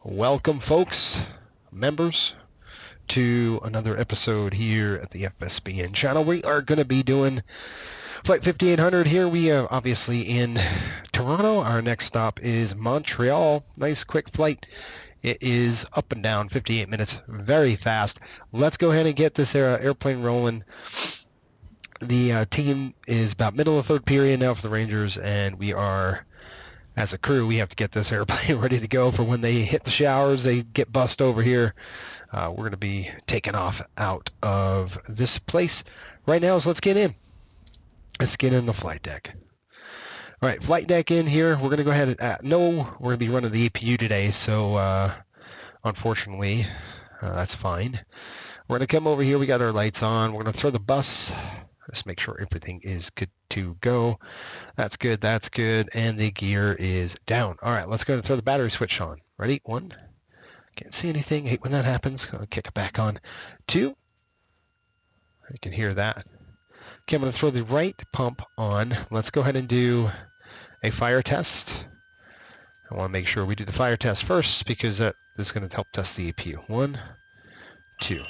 Welcome, folks, members, to another episode here at the FSBN channel. We are going to be doing Flight 5800 here. We are obviously in Toronto. Our next stop is Montreal. Nice quick flight. It is up and down, 58 minutes, very fast. Let's go ahead and get this airplane rolling. The team is about middle of third period now for the Rangers, and we are, as a crew, we have to get this airplane ready to go for when they hit the showers, they get bussed over here. We're going to be taking off out of this place right now, so let's get in. Let's get in the flight deck. All right, flight deck in here. We're going to go ahead and, we're going to be running the APU today, so unfortunately, that's fine. We're going to come over here. We got our lights on. We're going to throw the bus. Just make sure everything is good to go. That's good. That's good. And the gear is down. All right, let's go and throw the battery switch on. Ready? 1. Can't see anything. Hate when that happens. Gonna kick it back on. 2. You can hear that. Okay, I'm going to throw the right pump on. Let's go ahead and do a fire test. I want to make sure we do the fire test first because that is going to help test the APU. 1, 2.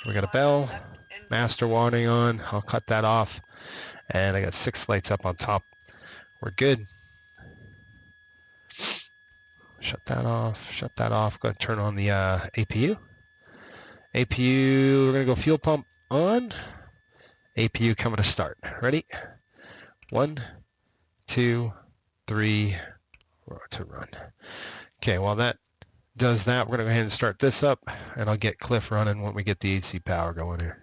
We got a bell. Master warning on. I'll cut that off. And I got 6 lights up on top. We're good. Shut that off. Shut that off. Go ahead and turn on the APU. APU, we're going to go fuel pump on. APU coming to start. Ready? 1, 2, 3, to run. Okay, while that does that, we're going to go ahead and start this up, and I'll get Cliff running when we get the AC power going here.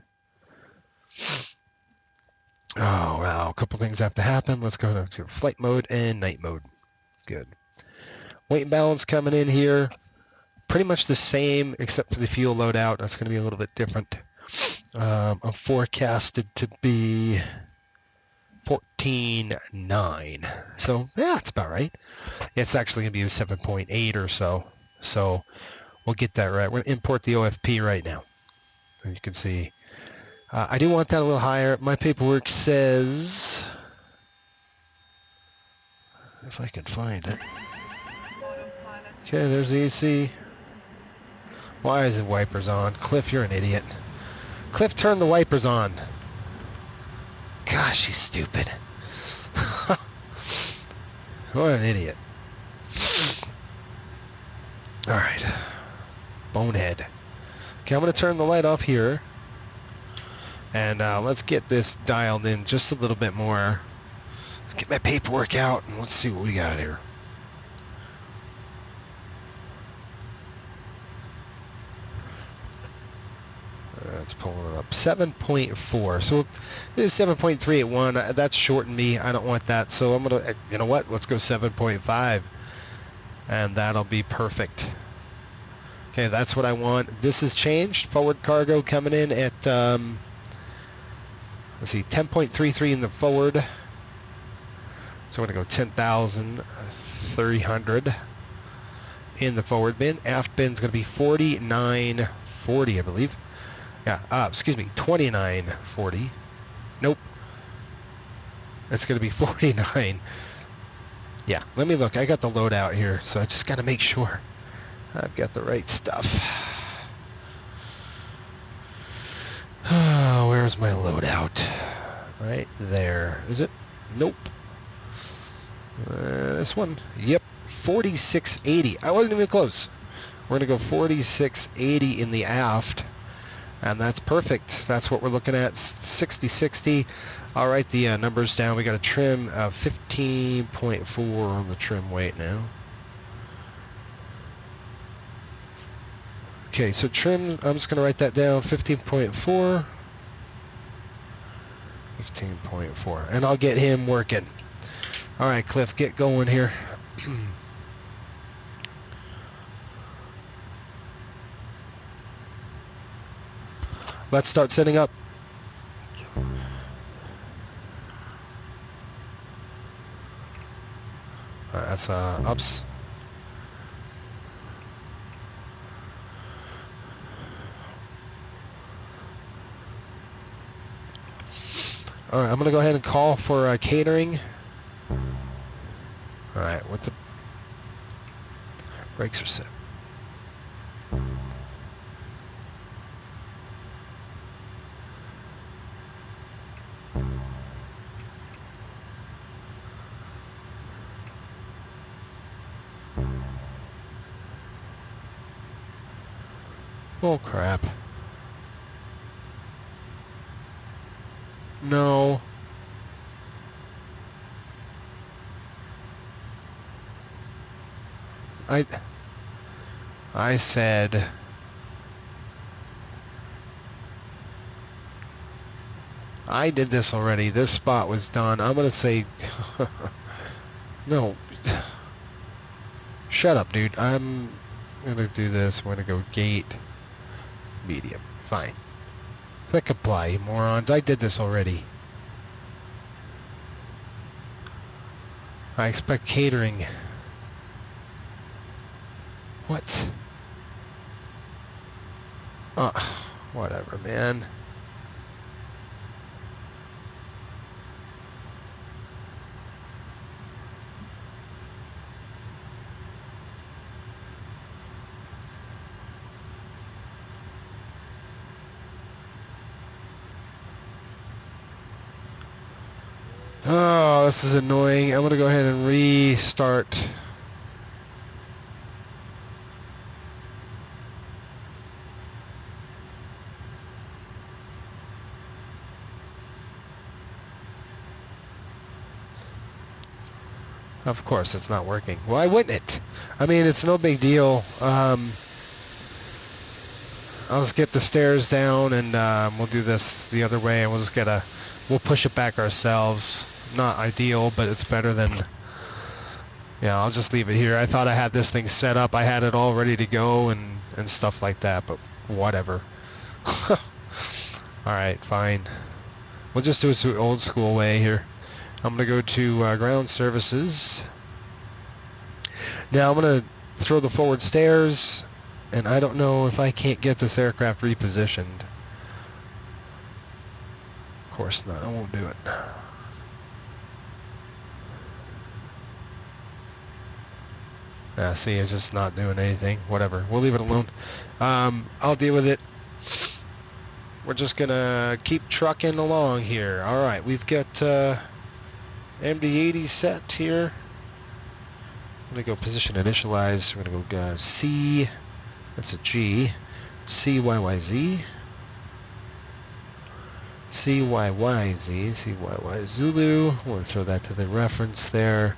Oh, wow. A couple things have to happen. Let's go to flight mode and night mode. Good. Weight and balance coming in here. Pretty much the same except for the fuel loadout. That's going to be a little bit different. I'm forecasted to be 14.9. So, yeah, that's about right. It's actually going to be a 7.8 or so. So, we'll get that right. We're going to import the OFP right now. So you can see. I do want that a little higher. My paperwork says, if I can find it. Okay, there's the AC. Why is the wipers on? Cliff, you're an idiot. Cliff, turn the wipers on. Gosh, he's stupid. What an idiot. All right. Bonehead. Okay, I'm going to turn the light off here. And let's get this dialed in just a little bit more. Let's get my paperwork out and let's see what we got here. That's pulling it up. 7.4. So this is 7.381. That's shortened me. I don't want that. So I'm going to, you know what? Let's go 7.5. And that'll be perfect. Okay, that's what I want. This has changed. Forward cargo coming in at, let's see, 10.33 in the forward. So I'm going to go 10,300 in the forward bin. Aft bin's going to be 49.40, I believe. Yeah, excuse me, 29.40. Nope. It's going to be 49. Yeah, let me look. I got the loadout here, so I just got to make sure I've got the right stuff. Oh, where's my loadout? Right there. Is it? Nope. This one? Yep. 4680. I wasn't even close. We're going to go 4680 in the aft. And that's perfect. That's what we're looking at. 60-60. All right, the numbers down. We got a trim of 15.4 on the trim weight now. Okay, so trim, I'm just going to write that down. 15.4. 15.4. And I'll get him working. All right, Cliff, get going here. Let's start setting up. That's ups. All right, I'm going to go ahead and call for catering. All right, what's the brakes are set? Oh, crap. No. I said... I did this already. This spot was done. I'm going to say... No. Shut up, dude. I'm going to do this. We're going to go gate. Medium. Fine. Click apply, you morons. I did this already. I expect catering. What? Whatever, man. Oh, this is annoying. I'm going to go ahead and restart. Of course, it's not working. Why wouldn't it? I mean, it's no big deal. I'll just get the stairs down, and we'll do this the other way, and we'll push it back ourselves. Not ideal, but it's better than... Yeah, I'll just leave it here. I thought I had this thing set up. I had it all ready to go and stuff like that, but whatever. Alright, fine. We'll just do it the old school way here. I'm going to go to ground services. Now I'm going to throw the forward stairs, and I don't know if I can't get this aircraft repositioned. Of course not. I won't do it. See, it's just not doing anything. Whatever. We'll leave it alone. I'll deal with it. We're just going to keep trucking along here. All right, we've got MD-80 set here. I'm going to go position initialize. We're going to go C. That's a G. CYYZ. CYYZ. CYY Zulu. We're going to throw that to the reference there.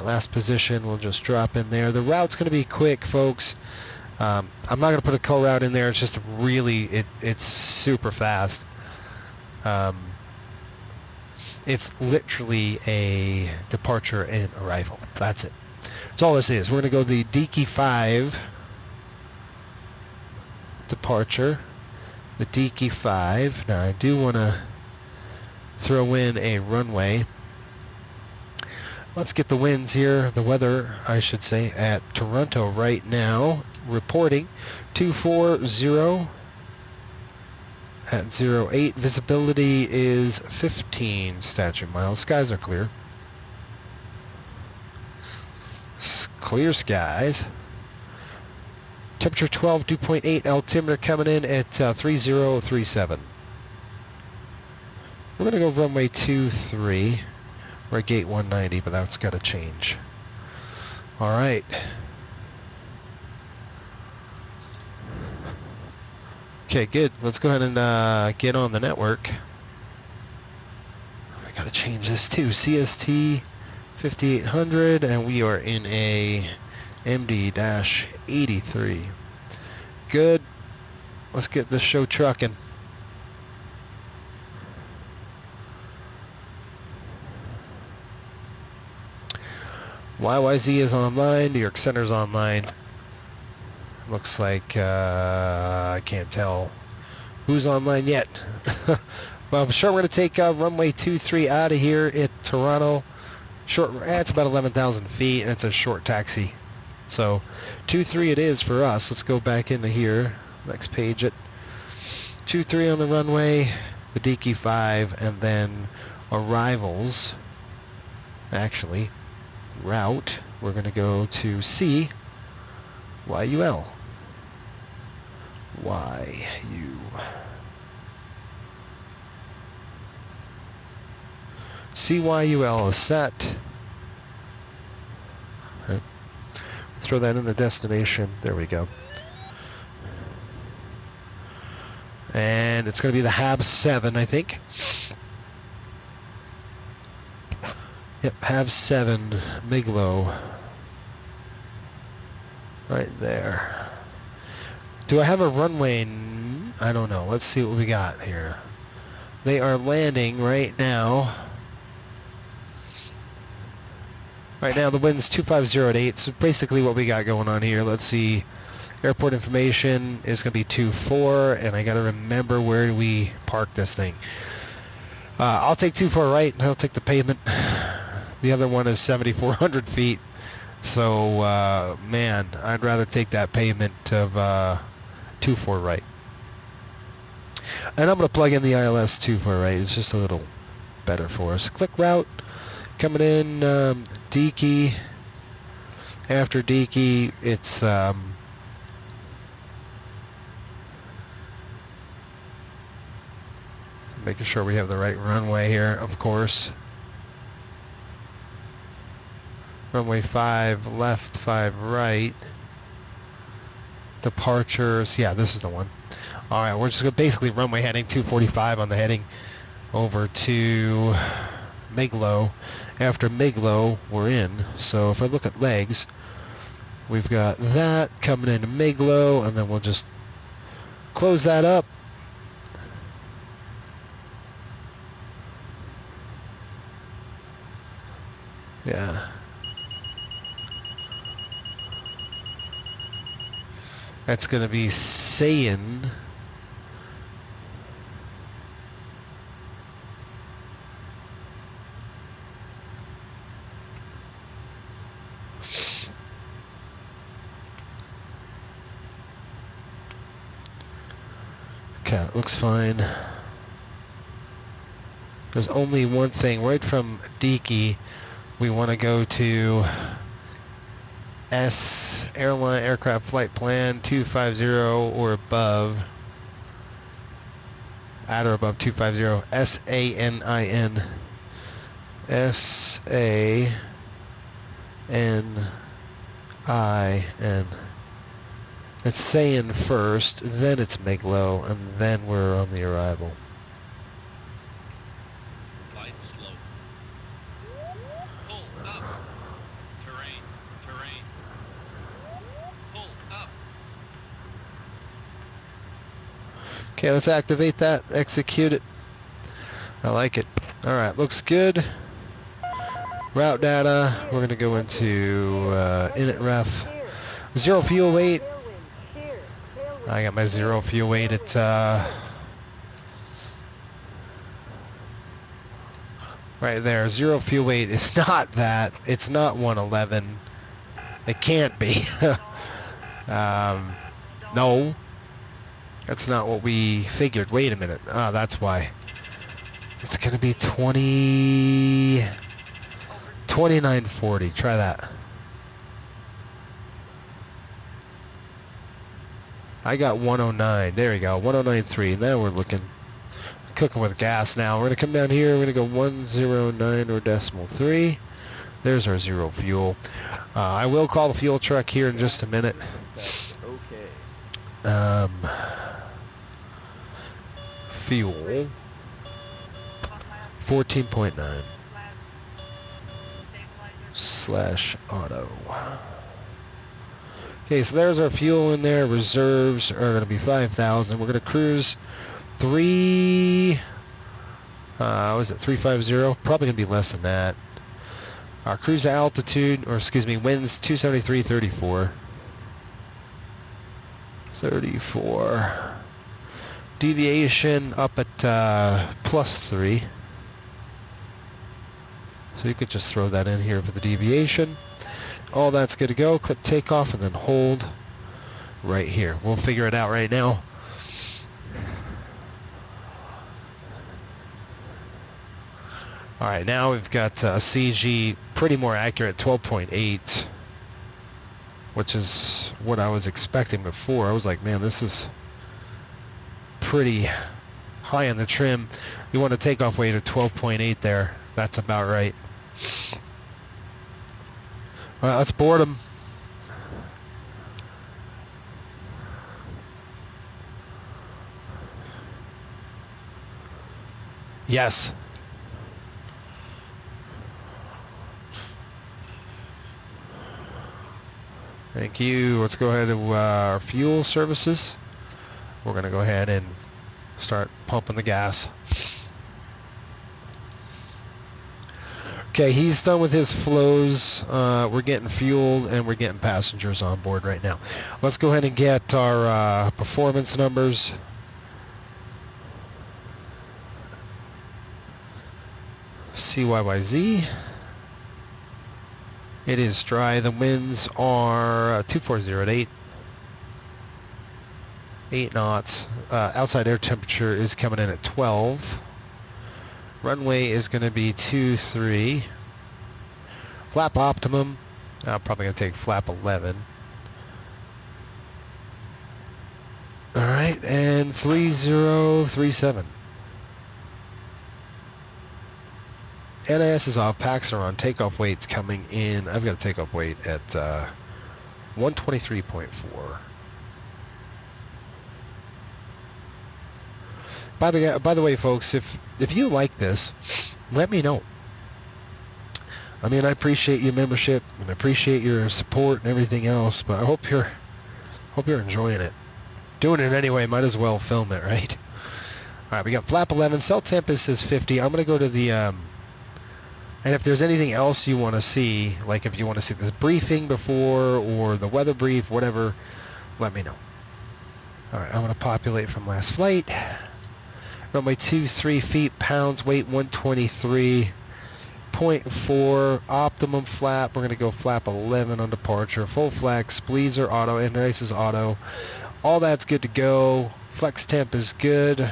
Last position, we'll just drop in there. The route's going to be quick, folks. I'm not going to put a co-route in there. It's just really, it's super fast. It's literally a departure and arrival. That's it. That's all this is. We're going to go the Deaky 5 departure. The Deaky 5. Now, I do want to throw in a runway. Let's get the winds here, the weather, I should say, at Toronto right now. Reporting 240 at 08. Visibility is 15 statute miles. Skies are clear. Clear skies. Temperature 12, 2.8. Altimeter coming in at 3037. We're going to go runway 23. We're at gate 190, but that's got to change. All right. Okay, good. Let's go ahead and get on the network. I got to change this too. CST 5800, and we are in a MD-83. Good. Let's get this show trucking. YYZ is online. New York Center's online. Looks like I can't tell who's online yet. Well, I'm sure we're going to take runway 23 out of here at Toronto. Short. It's about 11,000 feet, and it's a short taxi. So 23 it is for us. Let's go back into here. Next page it. 23 on the runway. The Deaky 5, and then arrivals. Actually. Route, we're going to go to C, YUL. CYUL is set. Okay. Throw that in the destination. There we go. And it's going to be the HAB 7, I think. Yep, HAB 7, MIG-LO. Right there. Do I have a runway? I don't know. Let's see what we got here. They are landing right now. Right now the wind's 250 at 8. So basically what we got going on here. Let's see. Airport information is going to be 24, and I got to remember where do we park this thing. I'll take 24 right, and I'll take the pavement. The other one is 7,400 feet. So, man, I'd rather take that pavement of 24 right. And I'm going to plug in the ILS 24 right. It's just a little better for us. Click route. Coming in, Deaky. After Deaky, it's... making sure we have the right runway here, of course. Runway 5 left, 5 right. Departures, yeah, this is the one. All right, we're just going to basically runway heading 245 on the heading over to MIG-LO. After MIG-LO, we're in. So if I look at legs, we've got that coming into MIG-LO, and then we'll just close that up. Yeah. That's going to be Saiyan. Okay, it looks fine. There's only one thing. Right from Deaky, we want to go to S airline aircraft flight plan 250 or above. At or above 250. SANIN. SANIN. It's saying first, then it's MIG-LO, and then we're on the arrival. Light slope. Pull up. Terrain. Pull up. Okay, let's activate that, execute it. I like it. Alright, looks good. Route data, we're going to go into init ref. 0 fuel weight. I got my 0 fuel weight at right there. 0 fuel weight. It's not that. It's not 111. It can't be. No. That's not what we figured. Wait a minute. Ah, that's why. It's going to be 2940. Try that. I got 109. There we go. 1093. Now we're cooking with gas now. We're going to come down here. We're going to go 109 or decimal 3. There's our 0 fuel. I will call the fuel truck here in just a minute. Fuel 14.9 /auto. Okay, so there's our fuel in there. Reserves are going to be 5,000. We're going to cruise 350? Probably going to be less than that. Our cruise altitude, or excuse me, winds 273.34. 34. Deviation up at +3. So you could just throw that in here for the deviation. All that's good to go. Click takeoff and then hold right here. We'll figure it out right now. All right, now we've got CG pretty more accurate, 12.8, which is what I was expecting before. I was like, man, this is pretty high on the trim. You want a takeoff weight of 12.8 there. That's about right. All right, let's board them. Yes. Thank you. Let's go ahead to our fuel services. We're going to go ahead and start pumping the gas. Okay, he's done with his flows. We're getting fuel and we're getting passengers on board right now. Let's go ahead and get our performance numbers. YYZ. It is dry. The winds are 240 at 8 knots. Outside air temperature is coming in at 12. Runway is going to be 23. Flap optimum. I'm probably going to take flap 11. All right, and 3037. NIS is off. Packs are on. Takeoff weight's coming in. I've got a takeoff weight at 123.4. By the way, folks, if you like this, let me know. I mean, I appreciate your membership and I appreciate your support and everything else, but I hope you're enjoying it. Doing it anyway, might as well film it, right? All right, we got flap 11. Cell temp is 50. I'm going to go to the and if there's anything else you want to see, like if you want to see this briefing before or the weather brief, whatever, let me know. All right, I'm going to populate from last flight. Runway 23 feet, pounds, weight 123.4, optimum flap. We're going to go flap 11 on departure. Full flex, bleeds are auto, and nice is auto. All that's good to go. Flex temp is good,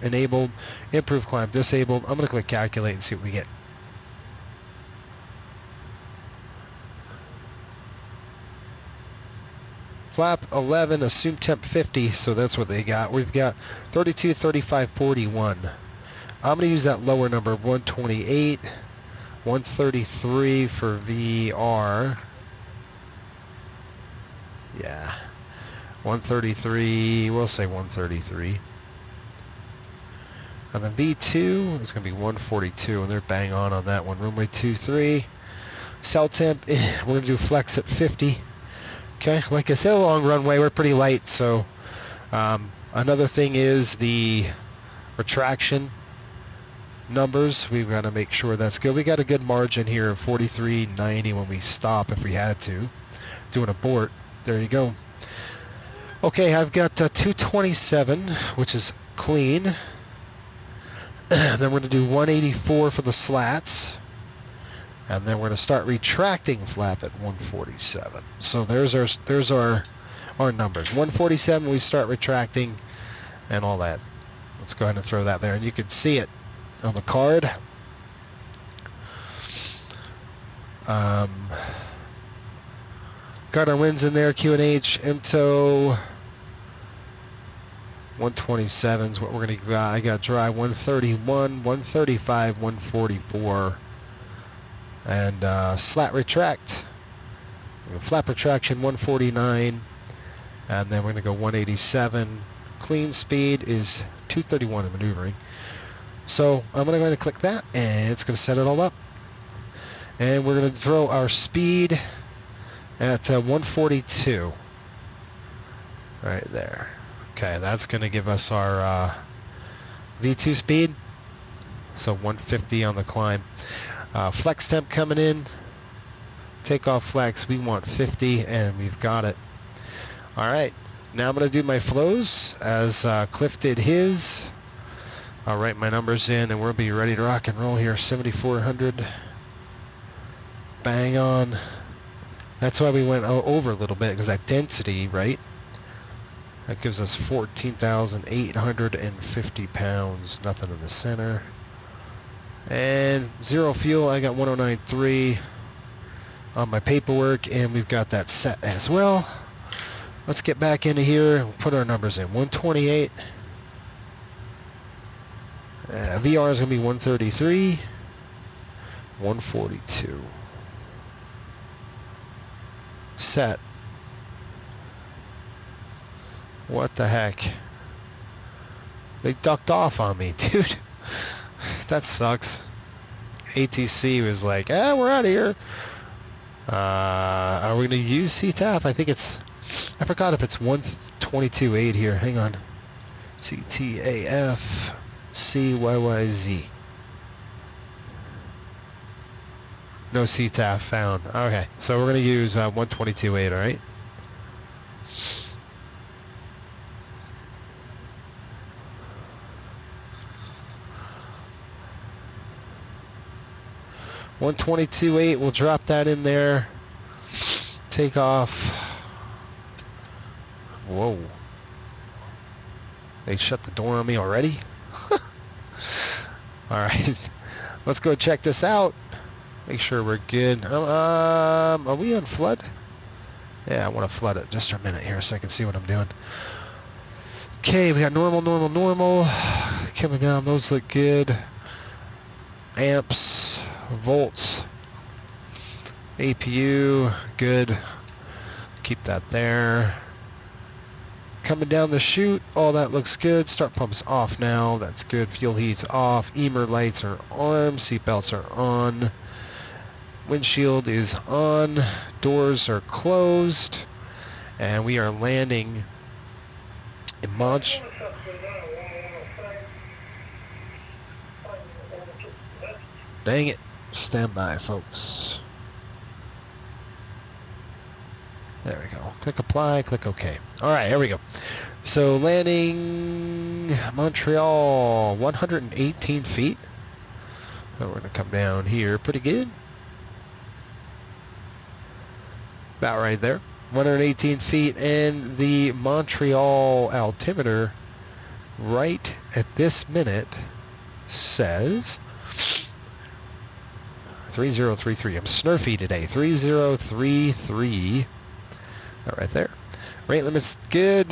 enabled. Improve climb disabled. I'm going to click calculate and see what we get. Flap 11, assume temp 50, so that's what they got. We've got 32, 35, 41. I'm going to use that lower number, 128, 133 for VR. Yeah, 133, we'll say 133. And then V2 is going to be 142, and they're bang on that one. Runway 23. Cell temp, we're going to do flex at 50. Okay, like I said, a long runway, we're pretty light, so another thing is the retraction numbers. We've got to make sure that's good. We got a good margin here of 43.90 when we stop if we had to. Do an abort. There you go. Okay, I've got 227, which is clean. Then we're going to do 184 for the slats. And then we're going to start retracting flap at 147. So there's our numbers. 147, we start retracting and all that. Let's go ahead and throw that there. And you can see it on the card. Got our wins in there. QNH, MTO, 127 is what we're going to got. I got dry 131, 135, 144. And slat retract, flap retraction 149, and then we're going to go 187. Clean speed is 231 in maneuvering. So I'm going to go ahead and click that, and it's going to set it all up. And we're going to throw our speed at 142. Right there. Okay, that's going to give us our V2 speed. So 150 on the climb. Flex temp coming in. Takeoff flex, we want 50, and we've got it. All right, now I'm going to do my flows as Cliff did his. I'll write my numbers in, and we'll be ready to rock and roll here. 7,400. Bang on. That's why we went over a little bit, because that density, right? That gives us 14,850 pounds. Nothing in the center. And zero fuel, I got 109.3 on my paperwork, and we've got that set as well. Let's get back into here and put our numbers in. 128. VR is going to be 133. 142. Set. What the heck? They ducked off on me, dude. That sucks. ATC was like, we're out of here. Are we going to use CTAF? I think it's, I forgot if it's 122.8 here. Hang on. CTAF CYYZ. No CTAF found. Okay, so we're going to use 122.8, all right? .122.8, we'll drop that in there. Take off. Whoa. They shut the door on me already? All right, let's go check this out. Make sure we're good. Are we on flood? Yeah, I want to flood it just for a minute here so I can see what I'm doing. Okay, we got normal, normal, normal. Coming down, those look good. Amps, volts, APU, good. Keep that there. Coming down the chute, all that looks good. Start pumps off now, that's good. Fuel heat's off. EMER lights are on, seatbelts are on. Windshield is on, doors are closed, and we are landing in Mont. Dang it. Stand by, folks. There we go. Click apply, click OK. All right, here we go. So landing Montreal, 118 feet. So we're going to come down here pretty good. About right there. 118 feet, and the Montreal altimeter right at this minute says 3033. I'm snurfy today. 3033. Right there. Rate limit's good.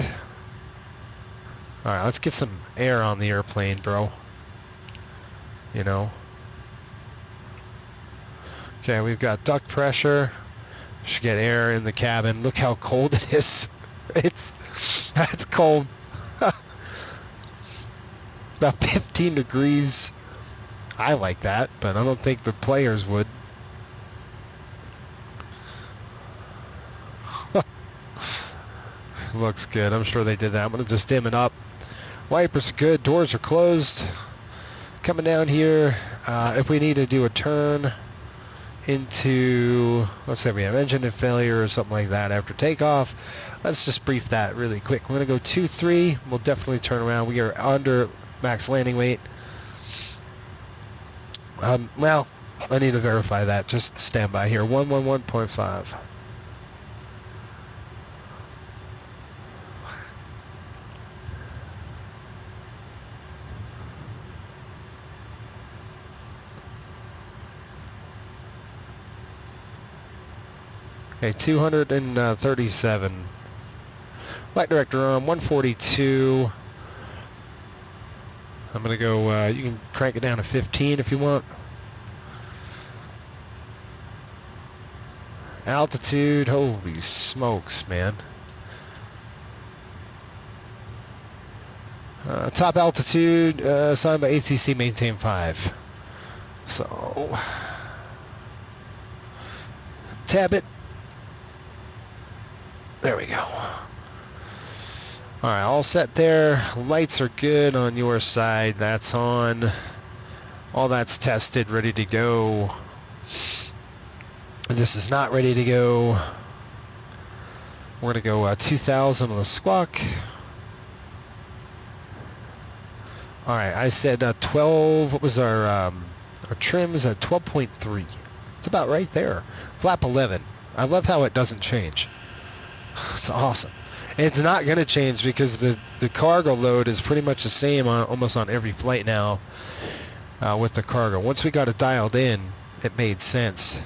All right, let's get some air on the airplane, bro. You know. Okay, we've got duct pressure. Should get air in the cabin. Look how cold it is. That's cold. It's about 15 degrees. I like that, but I don't think the players would. Looks good. I'm sure they did that. I'm going to just dim it up. Wipers are good. Doors are closed. Coming down here, if we need to do a turn into, let's say we have engine failure or something like that after takeoff, let's just brief that really quick. We're going to go 2-3. We'll definitely turn around. We are under max landing weight. Well, I need to verify that. Just stand by here. 111.5. Okay, 237. Flight director on 142. I'm going to go, you can crank it down to 15 if you want. Altitude, holy smokes, man. Top altitude assigned by ATC, maintain 5. So, tab it. There we go. All right, all set there. Lights are good on your side. That's on. All that's tested, ready to go. This is not ready to go. We're going to go 2,000 on the squawk. All right, I said 12. What was our trims at 12.3? It's about right there. Flap 11. I love how it doesn't change. It's awesome. It's not going to change because the cargo load is pretty much the same on almost on every flight now with the cargo. Once we got it dialed in, it made sense.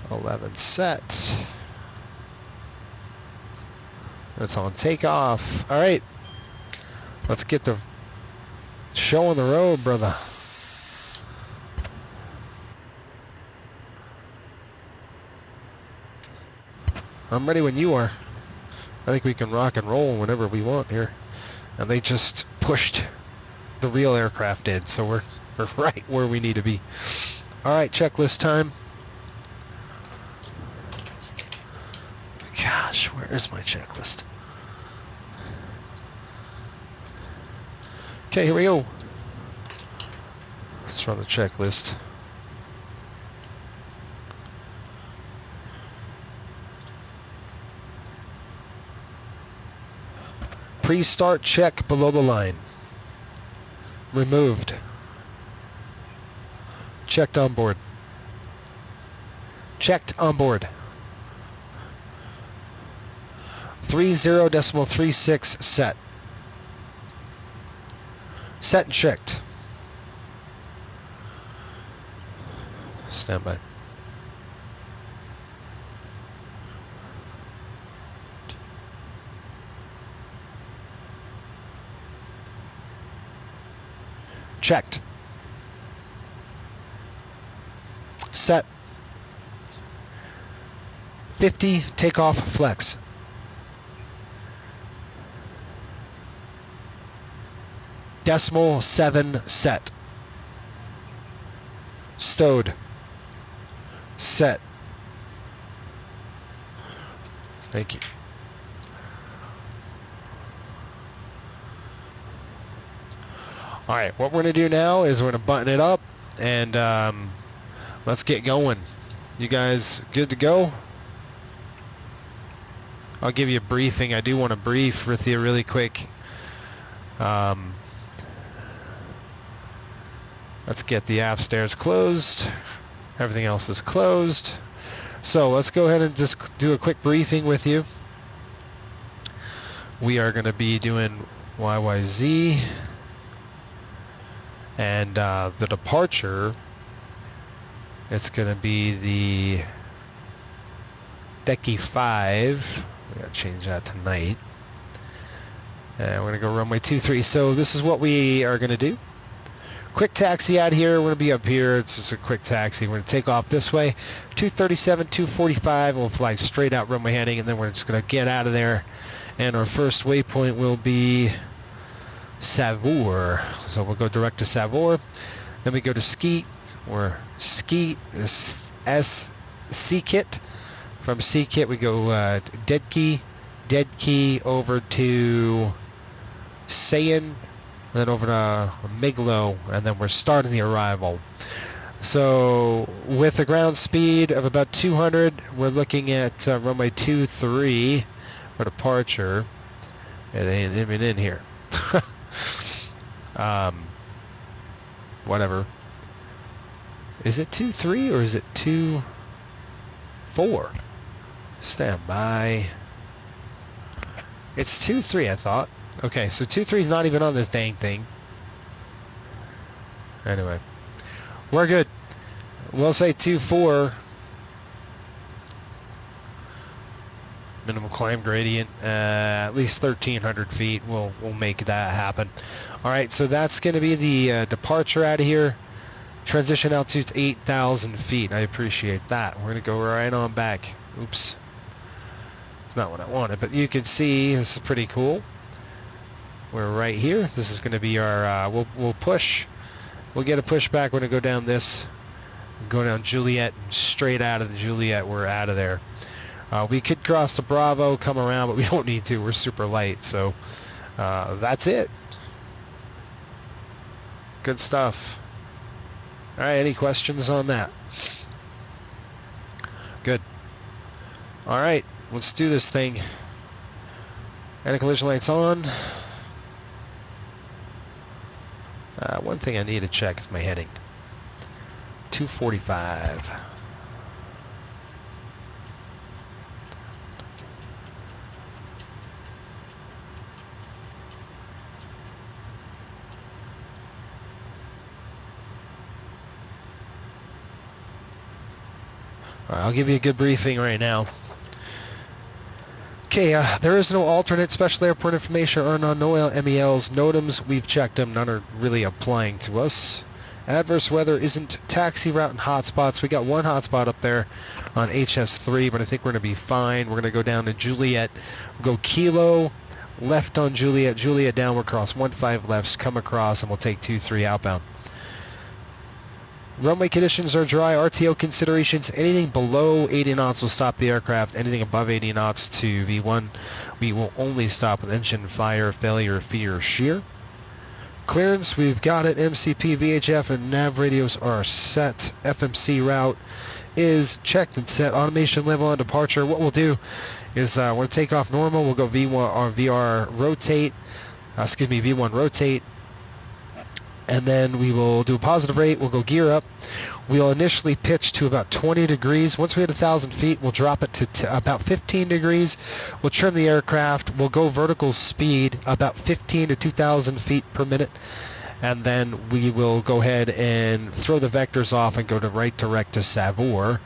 11 set. It's on takeoff. All right. Let's get the show on the road, brother. I'm ready when you are. I think we can rock and roll whenever we want here. And they just pushed the real aircraft did. So we're right where we need to be. All right, checklist time. Gosh, where is my checklist? Okay, here we go. Let's run the checklist. Pre-start check below the line. Removed. Checked on board. Checked on board. 30.36 set. Set and checked. Stand by. Checked. Set. 50 takeoff flex. Decimal 7 set. Stowed. Set. Thank you. All right, what we're going to do now is we're going to button it up and let's get going. You guys good to go? I'll give you a briefing. I do want to brief with you really quick. Let's get the aft stairs closed. Everything else is closed. So let's go ahead and just do a quick briefing with you. We are going to be doing YYZ. And the departure, it's going to be the Decky 5. We got to change that tonight. And we're going to go runway 23. So this is what we are going to do. Quick taxi out here. We're going to be up here. It's just a quick taxi. We're going to take off this way. 237, 245. We'll fly straight out runway heading, and then we're just going to get out of there. And our first waypoint will be Savour. So we'll go direct to Savour. Then we go to Skeet, or Skeet is Seakit. From Seakit we go Dead Key over to Sayin, then over to Miglo, and then we're starting the arrival. So with a ground speed of about 200, we're looking at runway 23 for departure. It ain't even in here. Whatever. Is it 2-3 or is it 2-4? Stand by. It's 2-3, I thought. Okay, so 2-3 is not even on this dang thing. Anyway, we're good. We'll say 2-4. Minimum climb gradient, at least 1,300 feet. We'll make that happen. All right, so that's going to be the departure out of here. Transition altitude's 8,000 feet. I appreciate that. We're going to go right on back. Oops. It's not what I wanted, but you can see this is pretty cool. We're right here. This is going to be our, we'll push. We'll get a push back. We're going to go down this, go down Juliet, and straight out of the Juliet, we're out of there. We could cross the Bravo, come around, but we don't need to. We're super light, so that's it. Good stuff. All right, any questions on that? Good. All right, let's do this thing. Anti-collision lights on. One thing I need to check is my heading. 245. All right, I'll give you a good briefing right now. Okay, there is no alternate special airport information or no MELs, NOTAMs. We've checked them. None are really applying to us. Adverse weather isn't taxi route and hotspots. We got one hotspot up there on HS3, but I think we're going to be fine. We're going to go down to Juliet. We'll go Kilo left on Juliet, Juliet downward cross, 15 lefts, come across, and we'll take 23 outbound. Runway conditions are dry. RTO considerations, anything below 80 knots will stop the aircraft. Anything above 80 knots to V1, we will only stop with engine fire, failure, fear, shear. Clearance, we've got it. MCP, VHF, and nav radios are set. FMC route is checked and set. Automation level on departure. What we'll do is we're going to take off normal. We'll go V1 or VR rotate. V1 rotate. And then we will do a positive rate. We'll go gear up. We'll initially pitch to about 20 degrees. Once we hit 1,000 feet, we'll drop it to about 15 degrees. We'll trim the aircraft. We'll go vertical speed about 15 to 2,000 feet per minute. And then we will go ahead and throw the vectors off and go to right direct to Savour.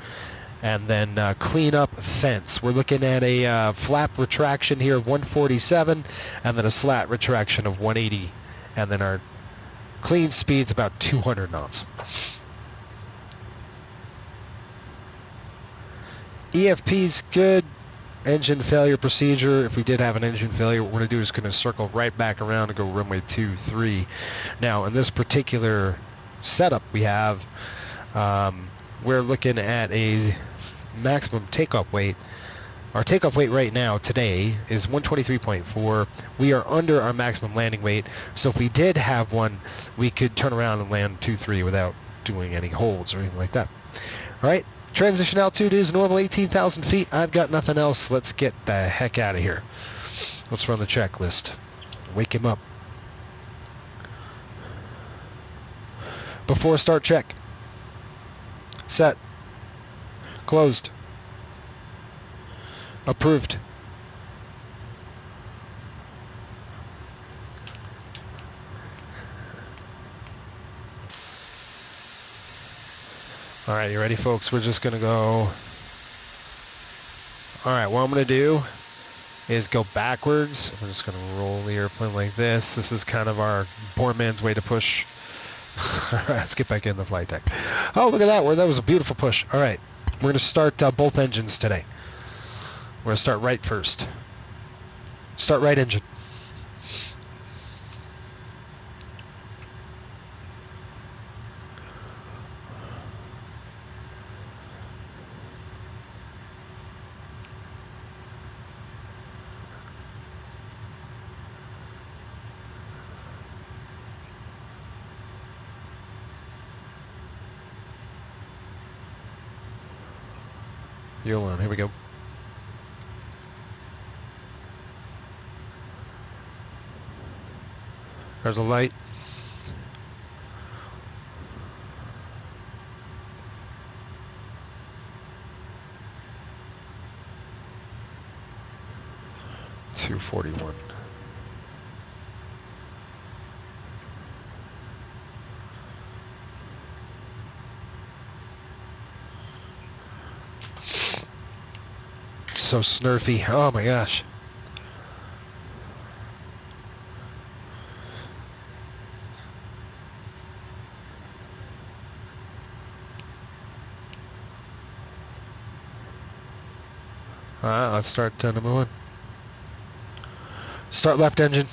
And then clean up fence. We're looking at a flap retraction here of 147 and then a slat retraction of 180. And then our clean speed's about 200 knots. EFP's good. Engine failure procedure. If we did have an engine failure, what we're going to do is going to circle right back around and go runway 23. Now, in this particular setup we have, we're looking at a maximum takeoff weight. Our takeoff weight right now, today, is 123.4. We are under our maximum landing weight, so if we did have one, we could turn around and land 2-3 without doing any holds or anything like that. All right, transition altitude is normal 18,000 feet. I've got nothing else. Let's get the heck out of here. Let's run the checklist. Wake him up. Before start check. Set. Closed. Approved. All right, you ready, folks? We're just going to go. All right, what I'm going to do is go backwards. We're just going to roll the airplane like this. This is kind of our poor man's way to push. All right, let's get back in the flight deck. Oh, look at that. That was a beautiful push. All right, we're going to start both engines today. We're going to start right first. Start right engine. YUL on. Here we go. There's a light. $241. So snurfy. Oh my gosh. All right, let's start number one. Start left engine.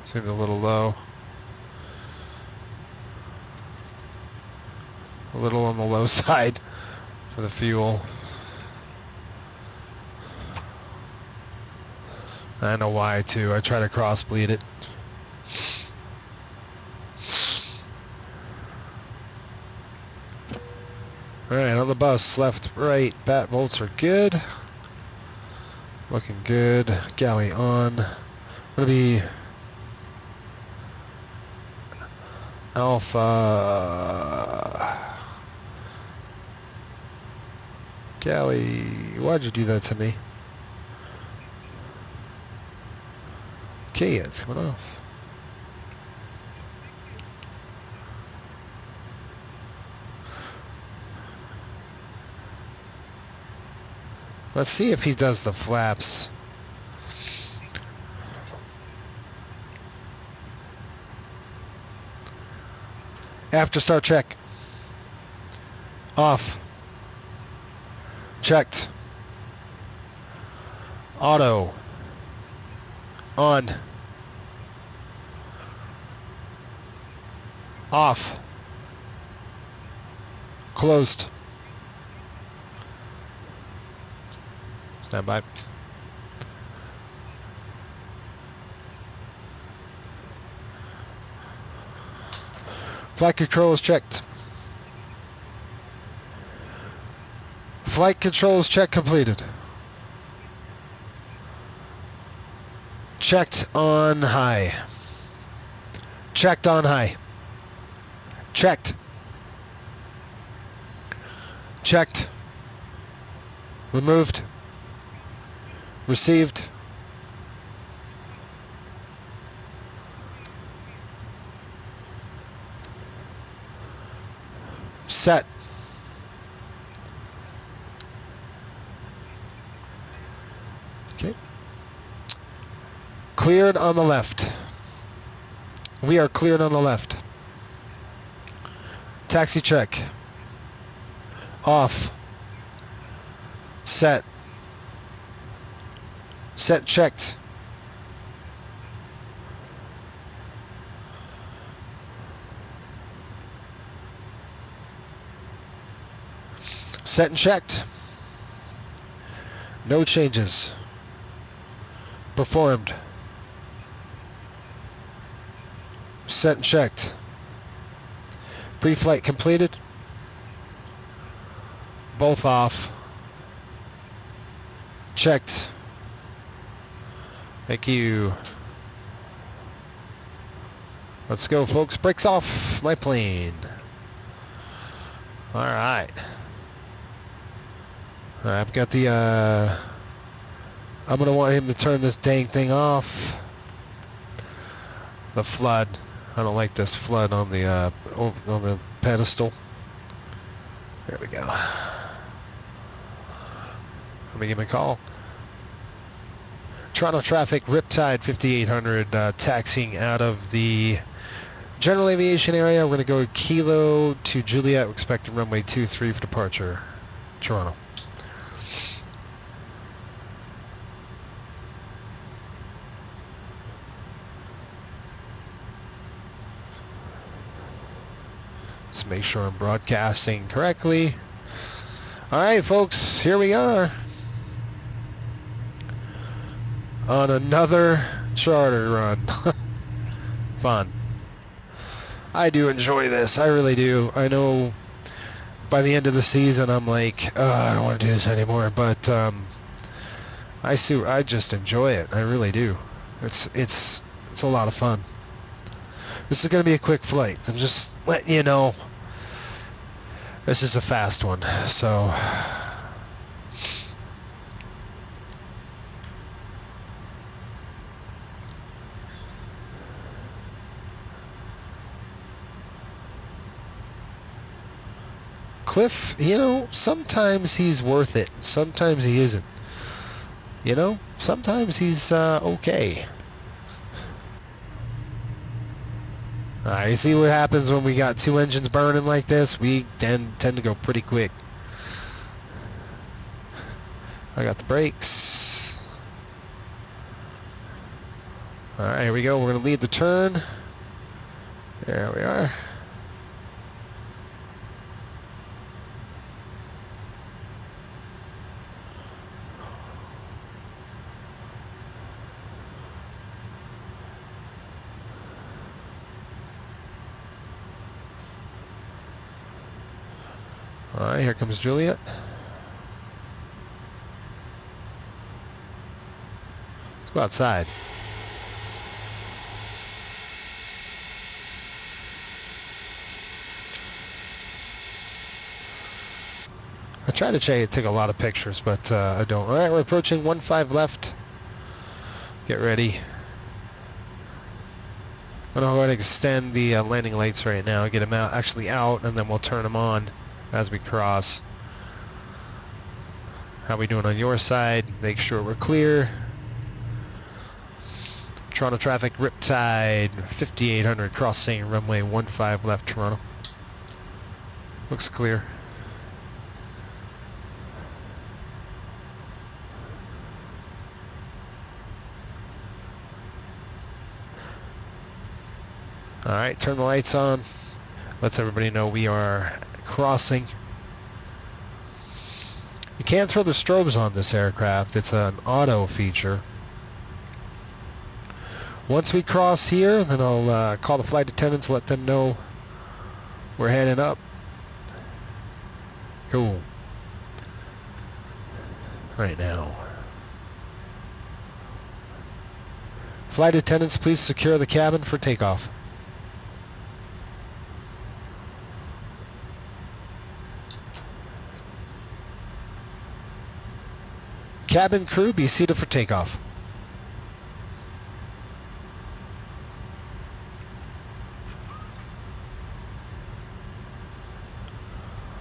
Seems a little low. A little on the low side for the fuel. I know why too. I try to cross bleed it. Alright, on the bus, left, right, bat volts are good. Looking good. Galley on. Gonna be Alpha. Galley, why'd you do that to me? Okay, it's coming off. Let's see if he does the flaps. After start check. Off. Checked. Auto. On. Off. Closed. Stand by. Flight control is checked. Flight controls check completed. Checked on high. Checked on high. Checked. Checked. Removed. Received. Set. Okay. Cleared on the left. We are cleared on the left. Taxi check. Off. Set. Set checked. Set and checked. No changes. Performed. Set and checked. Pre-flight completed. Both off. Checked. Thank you. Let's go, folks. Brakes off my plane. All right. All right, I've got the, I'm going to want him to turn this dang thing off. The flood. I don't like this flood on the pedestal. There we go. Let me give him a call. Toronto traffic, Riptide 5800, taxiing out of the general aviation area. We're going to go Kilo to Juliet. We're expecting runway 23 for departure, Toronto. Let's make sure I'm broadcasting correctly. All right, folks, here we are on another charter run. Fun. I do enjoy this. I really do. I know by the end of the season, I'm like, oh, I don't want to do this anymore. But I just enjoy it. I really do. It's a lot of fun. This is going to be a quick flight. I'm just letting you know. This is a fast one. So. Cliff, you know, sometimes he's worth it. Sometimes he isn't. You know, sometimes he's okay. You see what happens when we got two engines burning like this? We tend to go pretty quick. I got the brakes. All right, here we go. We're going to lead the turn. There we are. All right, here comes Juliet. Let's go outside. I tried to take a lot of pictures, but I don't. All right, we're approaching 15 left. Get ready. I'm going to go ahead and extend the landing lights right now, get them out, and then we'll turn them on as we cross. How we doing on your side? Make sure we're clear. Toronto traffic, Riptide, 5800 crossing runway 15 left Toronto. Looks clear. All right, turn the lights on. Lets everybody know we are crossing. You can't throw the strobes on this aircraft. It's an auto feature. Once we cross here, then I'll call the flight attendants, let them know we're heading up. Cool. Right now. Flight attendants, please secure the cabin for takeoff. Cabin crew, be seated for takeoff.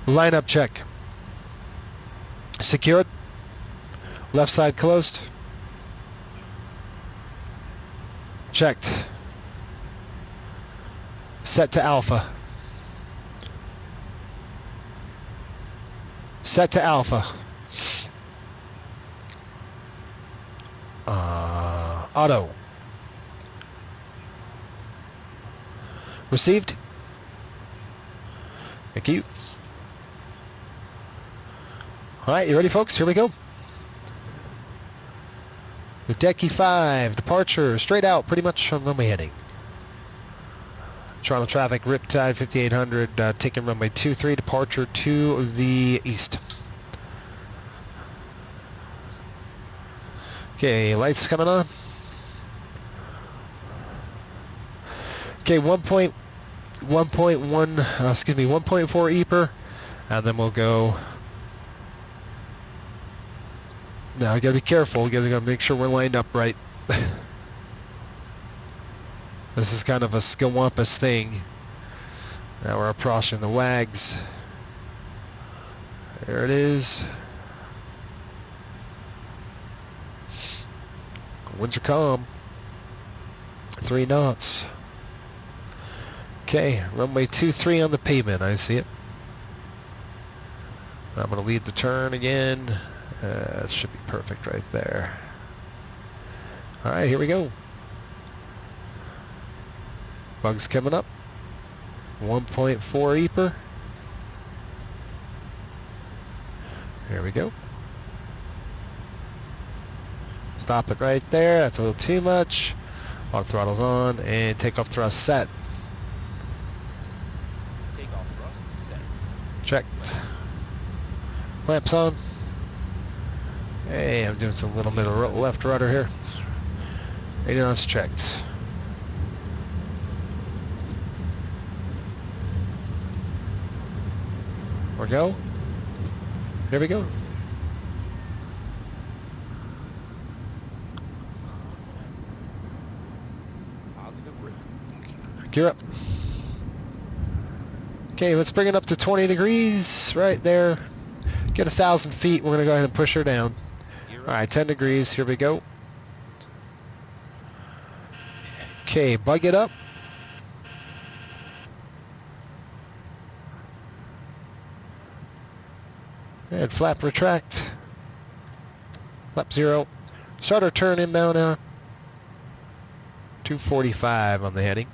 Lineup check. Secured. Left side closed. Checked. Set to Alpha. Set to Alpha. Auto. Received. Thank you. All right, you ready, folks? Here we go. The Decky 5, departure, straight out, pretty much on runway heading. Toronto traffic, Riptide, 5800, taking runway 23, departure to the east. Okay, lights coming on. Okay, 1.1, 1.4 EPR, and then we'll go. Now we gotta be careful. We gotta make sure we're lined up right. This is kind of a skilwampus thing. Now we're approaching the WAGs. There it is. Winds are calm. 3 knots. Okay, runway 23 on the pavement. I see it. I'm going to lead the turn again. It should be perfect right there. All right, here we go. Bugs coming up. 1.4 EPR. Here we go. Stop it right there. That's a little too much. Lock throttles on and takeoff thrust set. Takeoff thrust set. Checked. Clamps on. Hey, I'm doing some little bit of left rudder here. 80 knots checked. Or go. Here we go. Positive rate. Gear up. Okay, let's bring it up to 20 degrees right there. Get 1,000 feet. We're going to go ahead and push her down. All right, 10 degrees. Here we go. Okay, bug it up. And flap retract. Flap 0. Start our turn inbound now. 245 on the heading.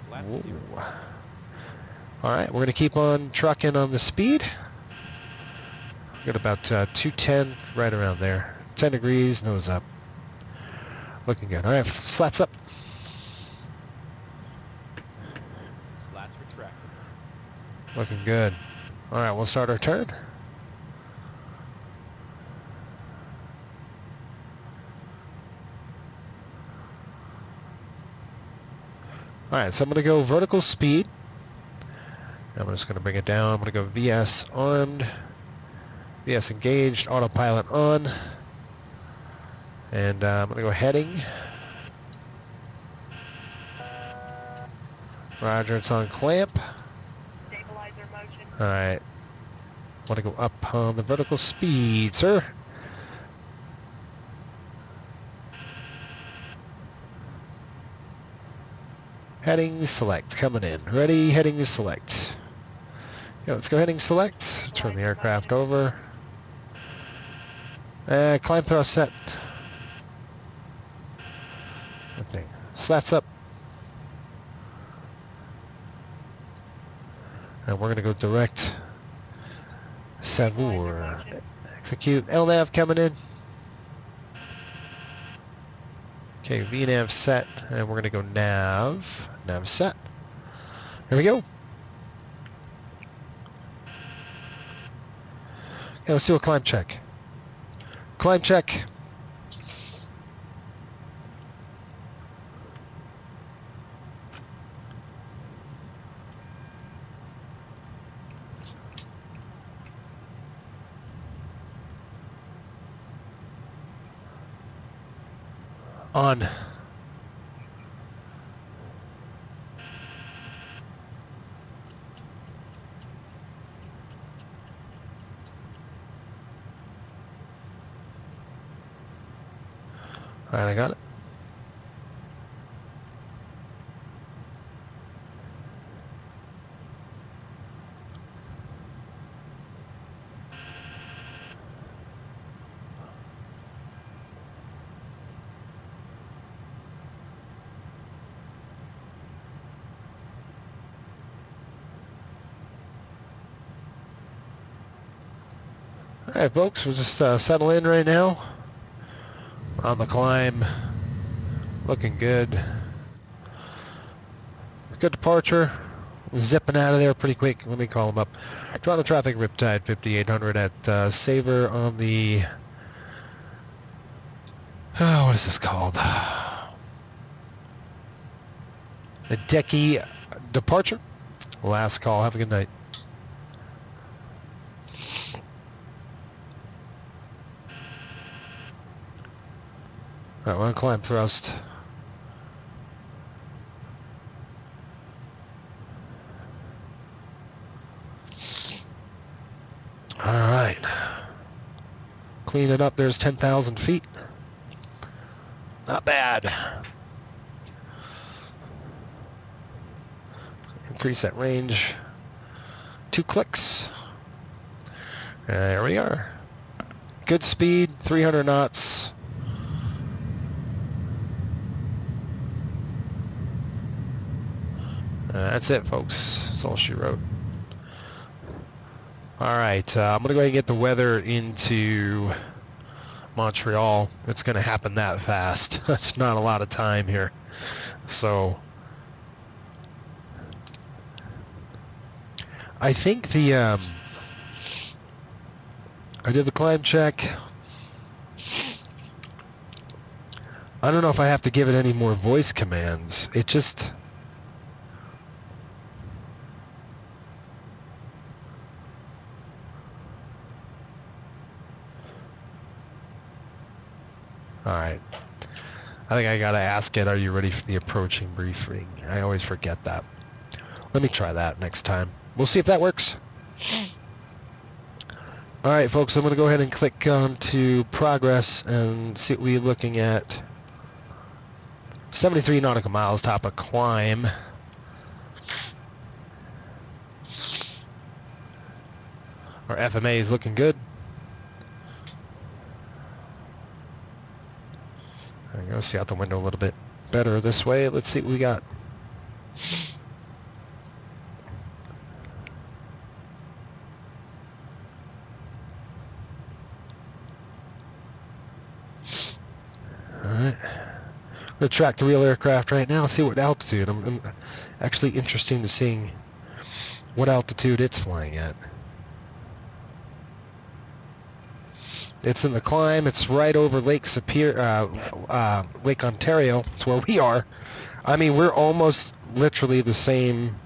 All right, we're going to keep on trucking on the speed. Got about 210 right around there. 10 degrees, nose up. Looking good. All right, slats up. Slats retracted. Looking good. All right, we'll start our turn. All right, so I'm going to go vertical speed. I'm just going to bring it down. I'm going to go VS armed, VS engaged, autopilot on, and I'm going to go heading. Roger, it's on clamp. Stabilizer motion. All right, want to go up on the vertical speed, sir. Heading select, coming in. Ready, heading select. Yeah, let's go heading select. Turn the aircraft over. Climb thrust set. That thing. Slats up. And we're going to go direct. Savour. Execute. LNAV coming in. Okay, VNAV set. And we're going to go nav. Nav set. Here we go. Okay, let's do a climb check. Climb check. On. All right, I got it. All right, folks, we'll just settle in right now. On the climb. Looking good. Good departure. Zipping out of there pretty quick. Let me call them up. Toronto traffic, Riptide 5800 at Savour on the... what is this called? The Decky departure. Last call. Have a good night. All right, we're on climb thrust. All right. Clean it up. There's 10,000 feet. Not bad. Increase that range. 2 clicks. There we are. Good speed, 300 knots. That's it, folks. That's all she wrote. All right, I'm going to go ahead and get the weather into Montreal. It's going to happen that fast. That's not a lot of time here. So I think I did the climb check. I don't know if I have to give it any more voice commands. It just... All right. I think I got to ask it, are you ready for the approaching briefing? I always forget that. Let me try that next time. We'll see if that works. All right, folks, I'm going to go ahead and click on to progress and see what we're looking at. 73 nautical miles, top of climb. Our FMA is looking good. I'm going to see out the window a little bit better this way. Let's see what we got. All right. I'm going to track the real aircraft right now, see what altitude. I'm actually interested in seeing what altitude it's flying at. It's in the climb. It's right over Lake Superior, Lake Ontario. It's where we are. I mean, we're almost literally the same.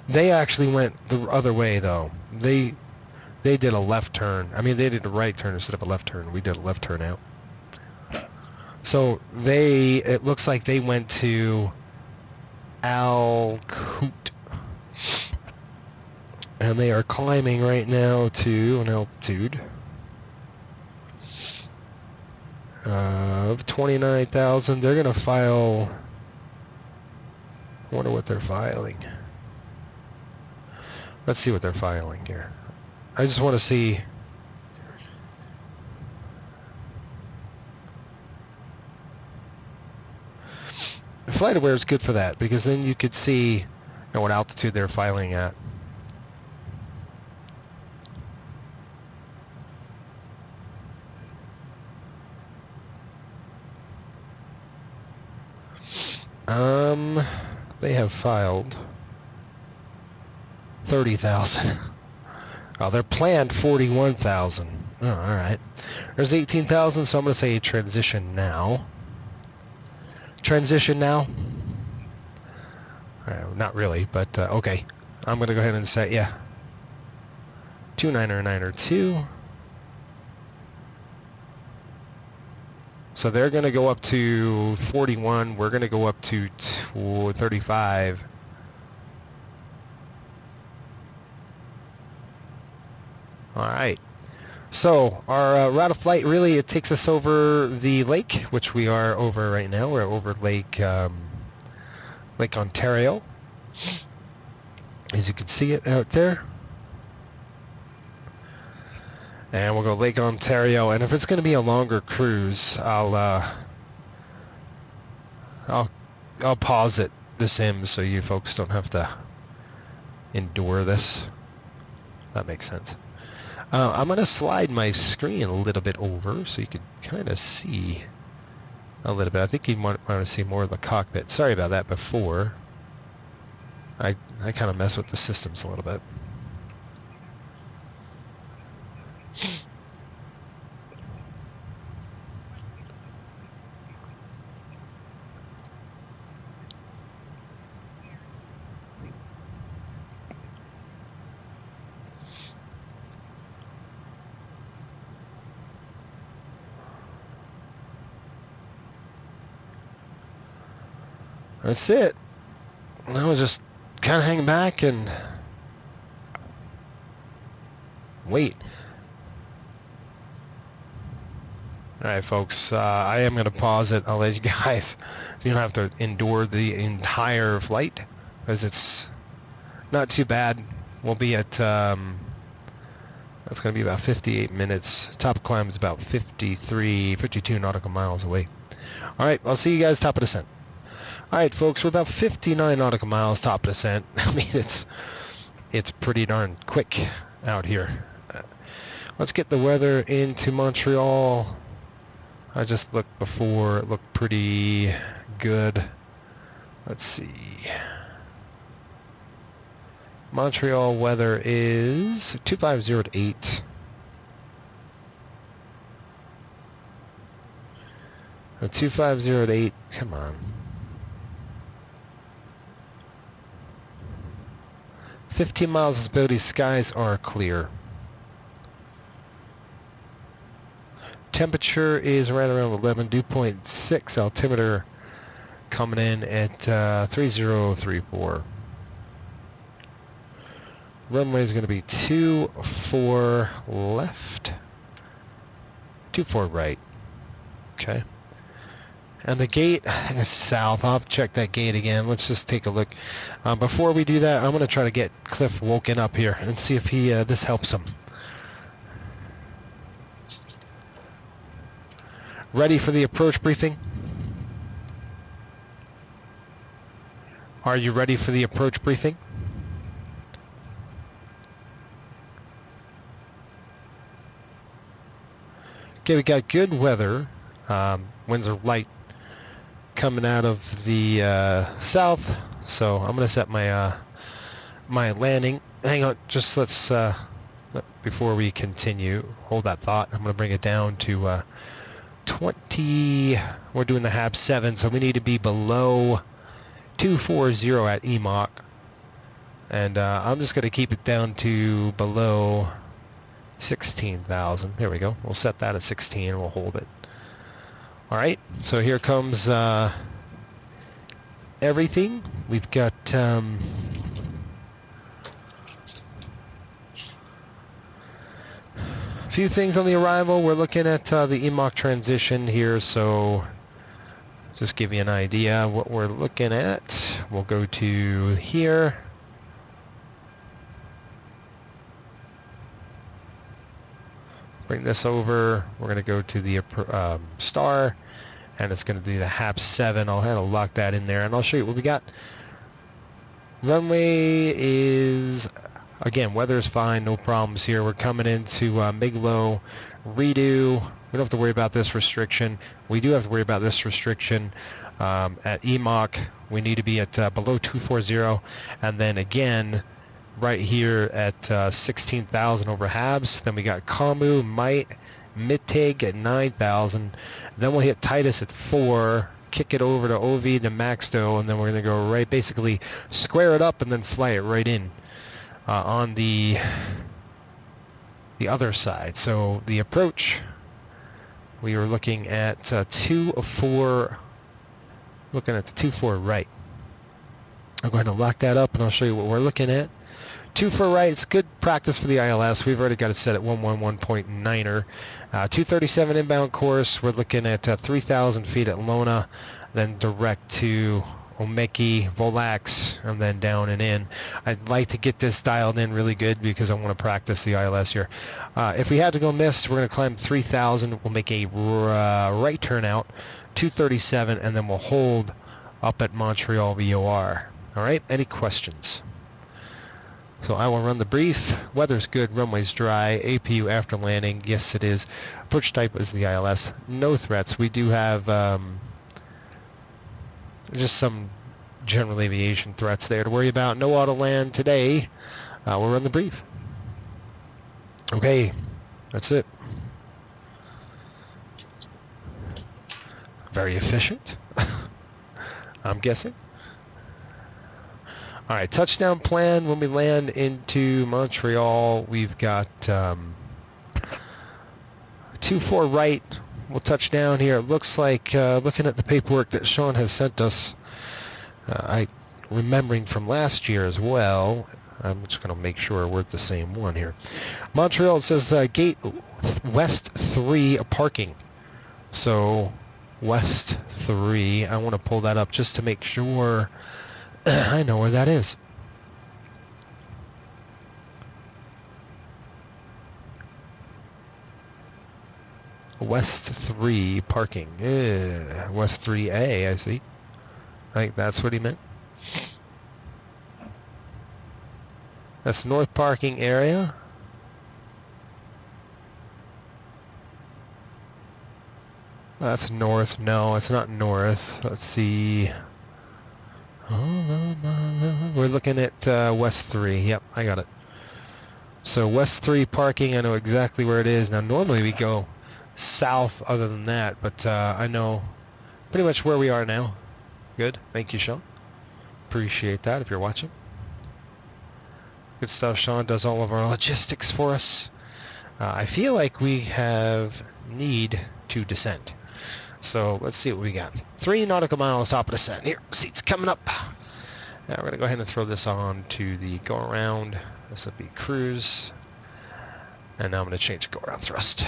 They actually went the other way, though. They did a left turn. I mean, they did a right turn instead of a left turn. We did a left turn out. So it looks like they went to Alcoot. And they are climbing right now to an altitude of 29,000. They're going to file I wonder what they're filing. Let's see what they're filing here. I just want to see. FlightAware is good for that because then you could see what altitude they're filing at. They have filed 30,000. Oh, they're planned 41,000. Oh, all right. There's 18,000, so I'm going to say transition now. Transition now. Not really, but okay. I'm going to go ahead and say, yeah. 29902. So they're going to go up to 41. We're going to go up to 35. All right. So our route of flight, really, it takes us over the lake, which we are over right now. We're over Lake Ontario. As you can see it out there. And we'll go Lake Ontario. And if it's going to be a longer cruise, I'll pause it, the sim, so you folks don't have to endure this. That makes sense. I'm going to slide my screen a little bit over so you can kind of see a little bit. I think you want to see more of the cockpit. Sorry about that before. I kind of mess with the systems a little bit. That's it. Now we'll just kind of hang back and wait. All right, folks, I am going to pause it. I'll let you guys, so you don't have to endure the entire flight, because it's not too bad. We'll be at, that's going to be about 58 minutes. Top climb is about 52 nautical miles away. All right, I'll see you guys top of descent. All right, folks, we're about 59 nautical miles top of descent. I mean, it's pretty darn quick out here. Let's get the weather into Montreal. I just looked before. It looked pretty good. Let's see. Montreal weather is 250 at 8. 250 at 8. Come on. 15 miles visibility. Skies are clear. Temperature is right around 11. Dew point 6. Altimeter coming in at 3034. Runway is going to be 24 left, 24 right. Okay. And the gate is south. I'll have to check that gate again. Let's just take a look. Before we do that, I'm going to try to get Cliff woken up here and see if this helps him. Ready for the approach briefing? Are you ready for the approach briefing? Okay, we got good weather. Winds are light coming out of the south, so I'm going to set my my landing. Hang on, just let's before we continue, hold that thought. I'm going to bring it down to 20. We're doing the HAB 7, so we need to be below 240 at EMOC, and I'm just going to keep it down to below 16,000. There we go. We'll set that at 16 and we'll hold it. All right, so here comes everything. We've got a few things on the arrival. We're looking at the EMOC transition here, so just give you an idea what we're looking at. we'll go to here. Bring this over. We're going to go to the star, and it's going to be the HAP 7. I'll have to lock that in there, and I'll show you what we got. Runway is, again, weather is fine, no problems here. We're coming into MIG-LO, redo. We don't have to worry about this restriction. We do have to worry about this restriction at EMOC. We need to be at below 240, and then again, right here at 16,000 over Habs. Then we got Kamu, Might, Mitig at 9,000. Then we'll hit Titus at 4, kick it over to OV to Maxto, and then we're going to go right, basically square it up and then fly it right in on the other side. So the approach, we were looking at 2 of 4, looking at the 2-4 right. I'm going to lock that up and I'll show you what we're looking at. 2 for right, it's good practice for the ILS. We've already got it set at 111.9er. 237 inbound course, we're looking at 3,000 feet at Lona, then direct to Omeki, Volax, and then down and in. I'd like to get this dialed in really good because I want to practice the ILS here. If we had to go missed, we're going to climb 3,000. We'll make a right turn out, 237, and then we'll hold up at Montreal VOR. All right, any questions? So I will run the brief. Weather's good, runway's dry, APU after landing, yes it is. Approach type is the ILS. No threats. We do have just some general aviation threats there to worry about. No auto land today. We'll run the brief. Okay, that's it. Very efficient, I'm guessing. All right, touchdown plan when we land into Montreal. We've got 2-4 right. We'll touch down here. It looks like, looking at the paperwork that Sean has sent us, remembering from last year as well, I'm just going to make sure we're at the same one here. Montreal, it says gate West 3 parking. So West 3, I want to pull that up just to make sure I know where that is. West 3 parking. West 3A, I see. I think that's what he meant. That's north parking area. That's north. No, it's not north. Let's see. We're looking at West 3. Yep, I got it. So West 3 parking, I know exactly where it is. Now normally we go south other than that, but I know pretty much where we are now. Good. Thank you, Sean. Appreciate that if you're watching. Good stuff. Sean does all of our logistics for us. I feel like we have need to descend. So let's see what we got. 3 nautical miles top of descent. Here, seats coming up. Now we're going to go ahead and throw this on to the go around. This will be cruise. And now I'm going to change go around thrust.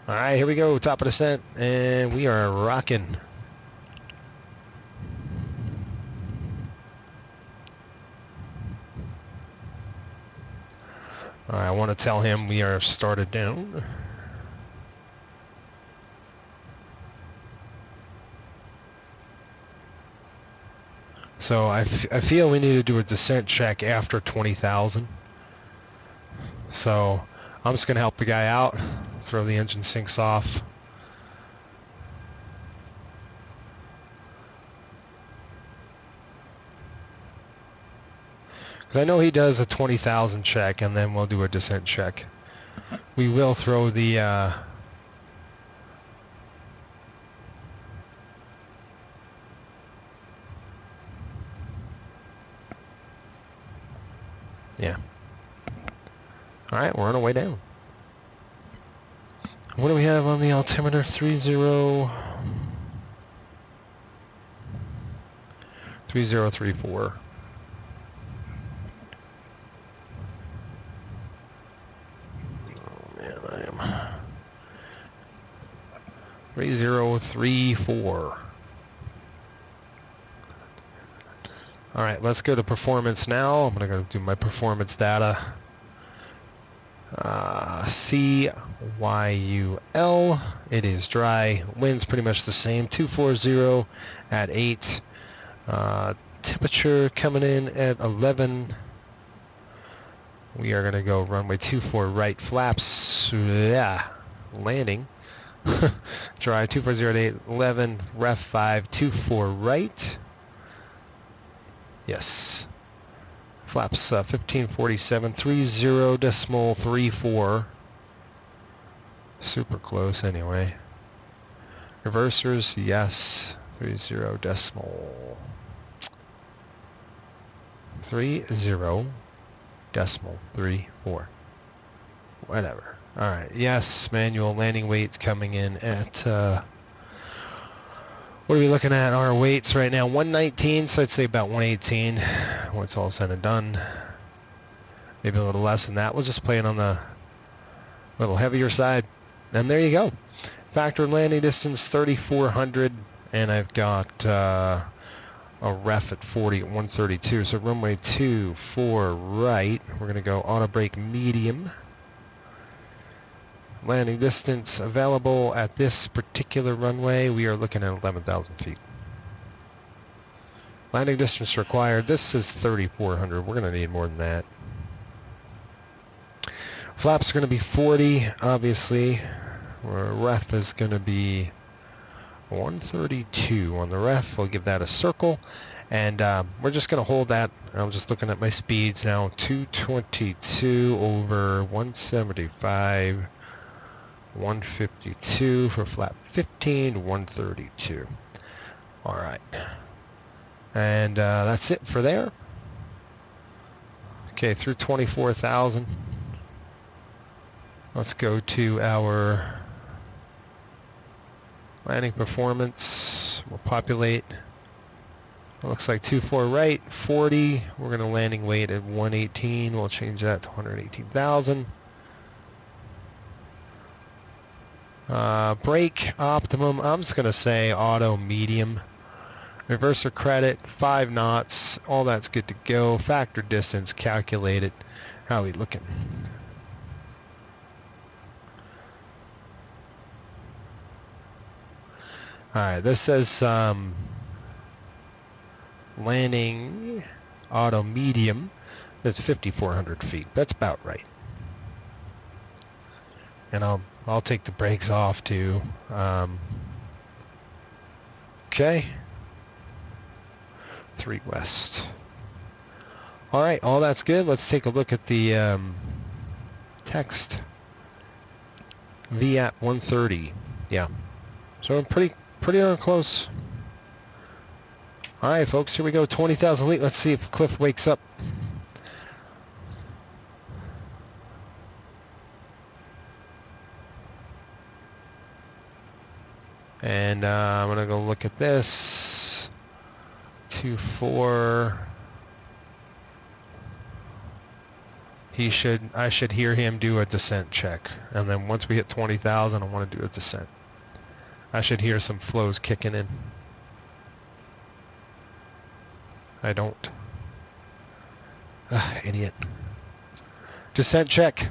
All right, here we go. Top of descent. And we are rocking. All right, I want to tell him we are started down. So I feel we need to do a descent check after 20,000. So I'm just going to help the guy out, throw the engine sinks off. Because I know he does a 20,000 check, and then we'll do a descent check. We will throw the... Yeah. All right, we're on our way down. What do we have on the altimeter? 3034. Oh man, I am 3034. All right, let's go to performance now. I'm going to go do my performance data. CYUL. It is dry. Wind's pretty much the same. 240 at 8. Temperature coming in at 11. We are going to go runway 24 right flaps. Yeah, landing. Dry 240 at 8, 11. Ref 5, 24 right. Yes. Flaps 1547, 30.34. Super close anyway. Reversers, yes. 30 decimal. 30.34. Whatever. Alright, yes, manual landing weights coming in at, what are we looking at? Our weights right now, 119, so I'd say about 118 when it's all said and done. Maybe a little less than that. We'll just play it on the little heavier side. And there you go. Factor landing distance 3,400, and I've got a ref at 40 at 132. So runway 24 right. We're going to go auto brake medium. Landing distance available at this particular runway, we are looking at 11,000 feet. Landing distance required, this is 3,400. We're going to need more than that. Flaps are going to be 40, obviously. Ref is going to be 132 on the ref. We'll give that a circle. And we're just going to hold that. I'm just looking at my speeds now. 222 over 175. 152 for flap 15 to 132. All right. And that's it for there. Okay, through 24,000. Let's go to our landing performance. We'll populate. It looks like 24 right, 40. We're going to landing weight at 118. We'll change that to 118,000. Brake optimum, I'm just going to say auto medium. Reverser credit, 5 knots. All that's good to go. Factor distance calculated. How are we looking? Alright, this says landing auto medium. That's 5,400 feet. That's about right. And I'll take the brakes off too. Okay. 3 west. All right, all that's good. Let's take a look at the text. VAP 130. Yeah. So I'm pretty darn close. All right, folks. Here we go. 20,000 feet. Let's see if Cliff wakes up. And I'm going to go look at this. 2-4. I should hear him do a descent check. And then once we hit 20,000, I want to do a descent. I should hear some flows kicking in. I don't. Idiot. Descent check.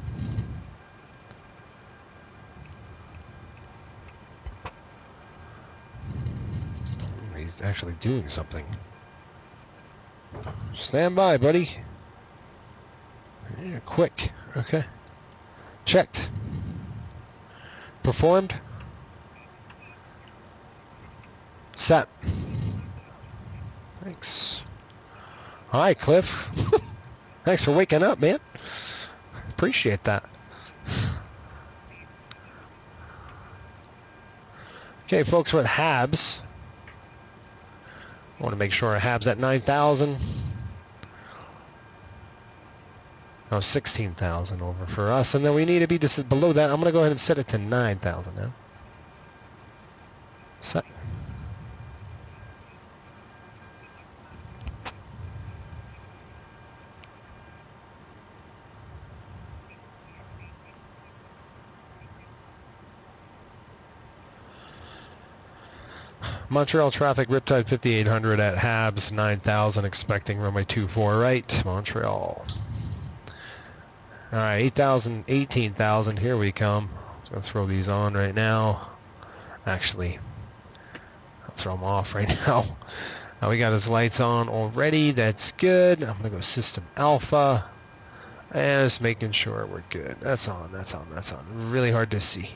He's actually doing something. Stand by, buddy. Yeah, quick. Okay. Checked. Performed. Set. Thanks. All right, Cliff. Thanks for waking up, man. Appreciate that. Okay, folks, we're at Habs. I want to make sure our Habs at 9,000. Oh, 16,000 over for us. And then we need to be just below that. I'm going to go ahead and set it to 9,000 now. Set. Montreal traffic, Riptide 5800 at Habs 9000, expecting runway 24 right, Montreal. All right, 8,000, 18,000, here we come. I'm going to throw these on right now. Actually, I'll throw them off right now. We got his lights on already. That's good. I'm going to go System Alpha. And just making sure we're good. That's on, that's on, that's on. Really hard to see.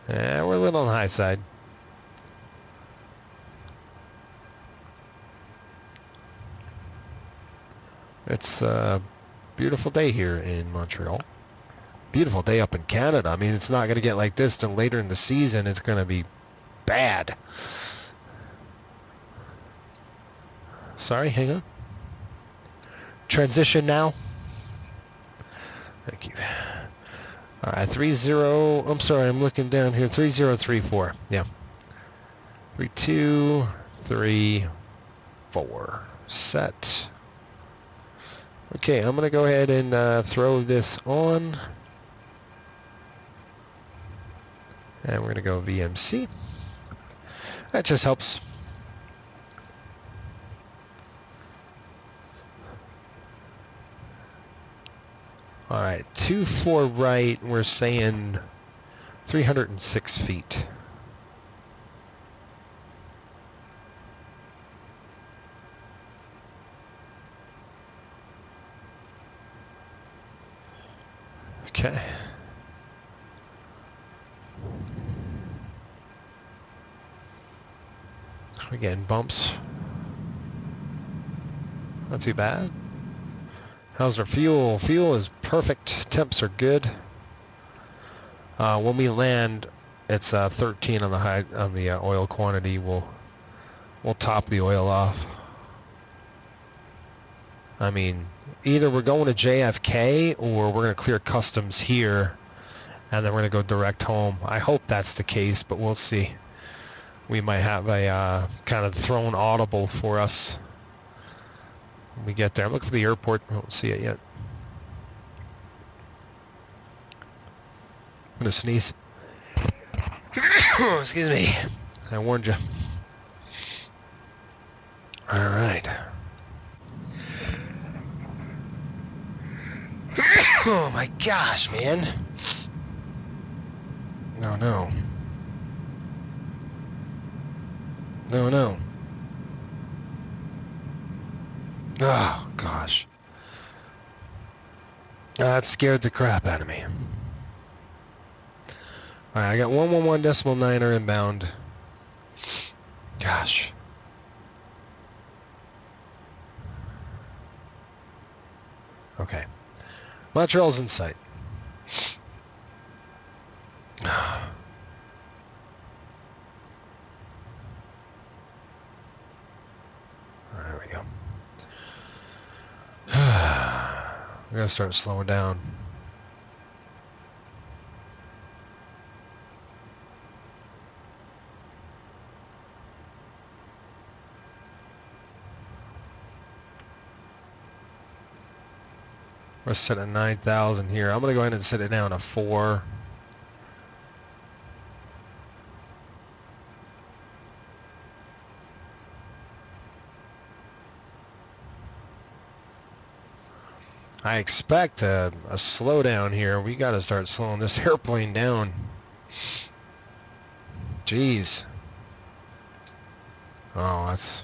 Yeah, we're a little on the high side. It's a beautiful day here in Montreal. Beautiful day up in Canada. I mean, it's not going to get like this till later in the season. It's going to be bad. Sorry, hang on. Transition now. Thank you. All right, 30. I'm sorry, I'm looking down here. 3034. Yeah. 3, 2, 3, 4. Set. Okay, I'm going to go ahead and throw this on. And we're going to go VMC. That just helps. All right, 24 right, we're saying 306 feet. Okay. We're getting bumps. Not too bad. How's our fuel? Fuel is perfect. Temps are good. When we land, it's 13 on the oil quantity. We'll top the oil off. I mean, either we're going to JFK or we're going to clear customs here, and then we're going to go direct home. I hope that's the case, but we'll see. We might have a kind of thrown audible for us when we get there. I'm looking for the airport. I don't see it yet. I'm going to sneeze. Excuse me. I warned you. All right. Oh my gosh, man. No, no. No, no. Oh, gosh. That scared the crap out of me. All right, I got 111.9 inbound. Gosh. Okay. Montreal's in sight. There we go. We're going to start slowing down. We're set at 9,000 here. I'm going to go ahead and set it down to 4. I expect a slowdown here. We got to start slowing this airplane down. Jeez. Oh, that's...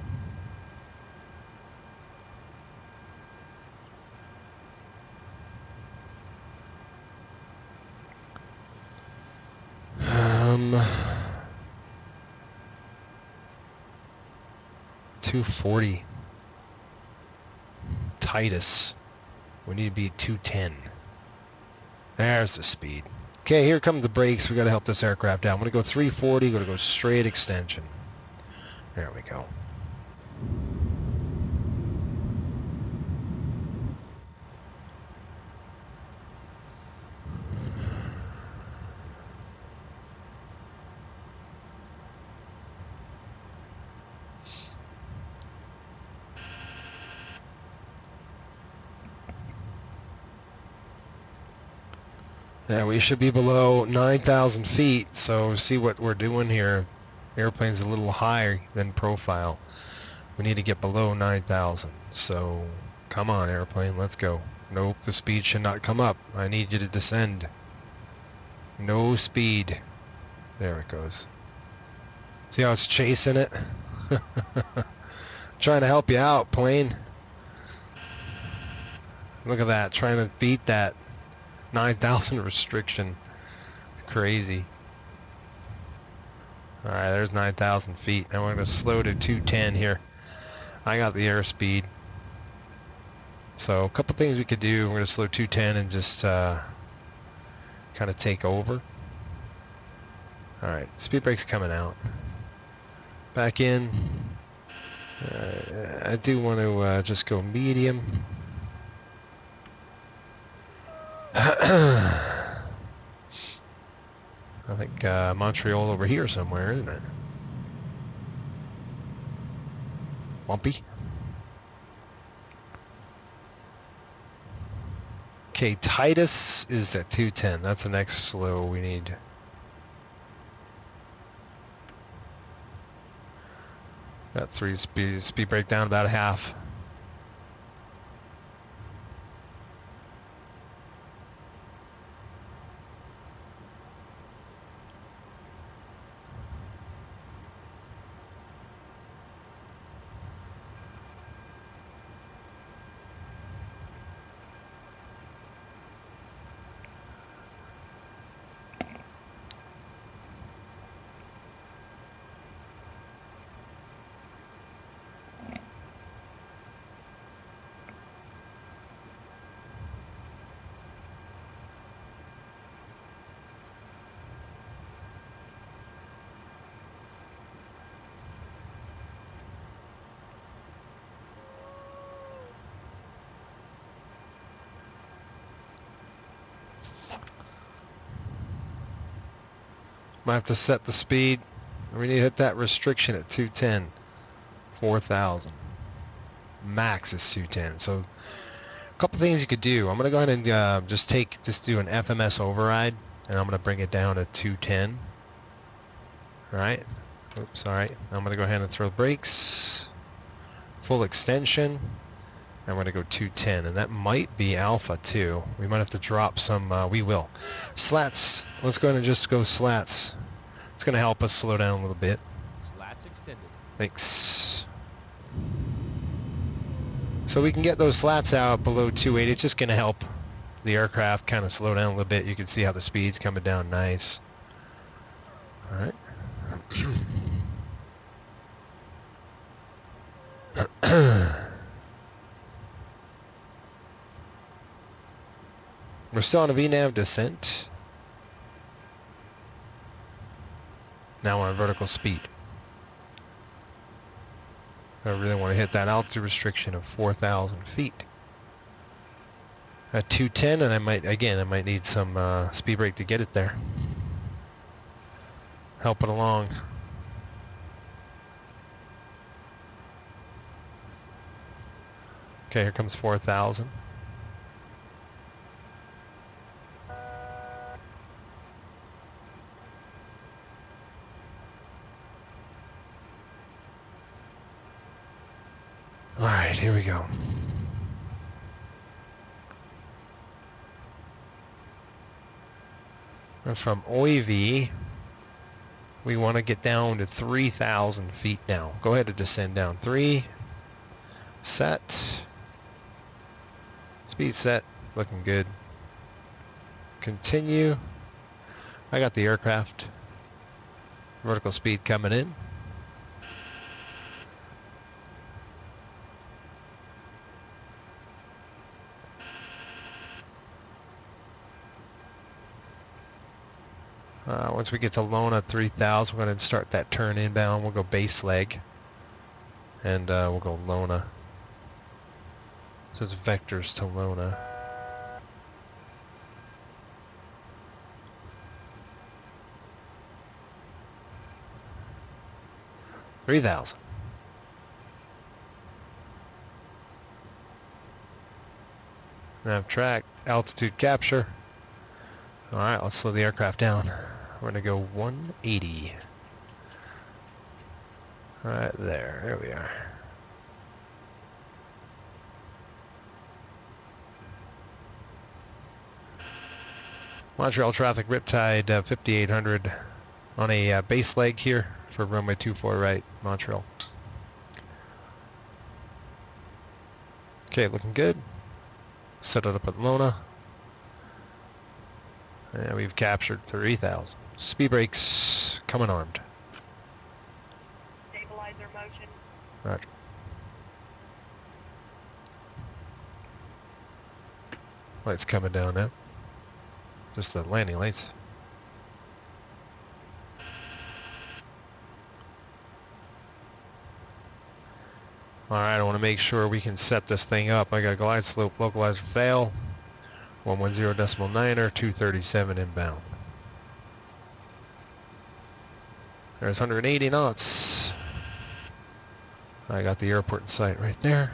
Um... 240. Titus. We need to be 210. There's the speed. Okay, here come the brakes. We got to help this aircraft out. I'm going to go 340. Going to go straight extension. There we go. Yeah, we should be below 9,000 feet, so see what we're doing here. Airplane's a little higher than profile. We need to get below 9,000, so come on, airplane, let's go. Nope, the speed should not come up. I need you to descend. No speed. There it goes. See how it's chasing it? Trying to help you out, plane. Look at that, trying to beat that 9,000 restriction. Crazy. All right, there's 9,000 feet. Now we're going to slow to 210 here. I got the airspeed. So a couple things we could do. We're going to slow 210 and just kind of take over. All right, speed brake's coming out. Back in. I do want to just go medium. I think Montreal over here somewhere, isn't it? Bumpy. Okay, Titus is at 210. That's the next slow we need. Got 3 speed brake down about a half. Might have to set the speed. We need to hit that restriction at 210. 4,000. Max is 210. So a couple things you could do. I'm going to go ahead and just do an FMS override, and I'm going to bring it down to 210. All right. Oops, all right. I'm going to go ahead and throw brakes. Full extension. I'm going to go 210, and that might be alpha too. We might have to drop some, we will. Slats, let's go ahead and just go slats. It's going to help us slow down a little bit. Slats extended. Thanks. So we can get those slats out below 280. It's just going to help the aircraft kind of slow down a little bit. You can see how the speed's coming down nice. All right. We're still on a VNAV descent. Now we're on vertical speed. I really want to hit that altitude restriction of 4,000 feet. At 210, and I might need some speed brake to get it there. Help it along. Okay, here comes 4,000. All right, here we go. And from OEV, we want to get down to 3,000 feet now. Go ahead and descend down. 3, set, speed set, looking good. Continue. I got the aircraft. Vertical speed coming in. Once we get to Lona 3000, we're going to start that turn inbound. We'll go base leg, and we'll go Lona. So it's vectors to Lona. $3,000. Nav track, altitude capture. All right, let's slow the aircraft down. We're gonna go 180. Right there. There we are. Montreal traffic, Riptide 5800 on a base leg here for runway 24 right, Montreal. Okay, looking good. Set it up at Lona. And we've captured 3,000. Speed brakes coming armed. Stabilizer motion. Roger. Lights coming down now. Just the landing lights. Alright, I want to make sure we can set this thing up. I got glide slope localizer fail. 110.9er, 237 inbound. There's 180 knots. I got the airport in sight right there.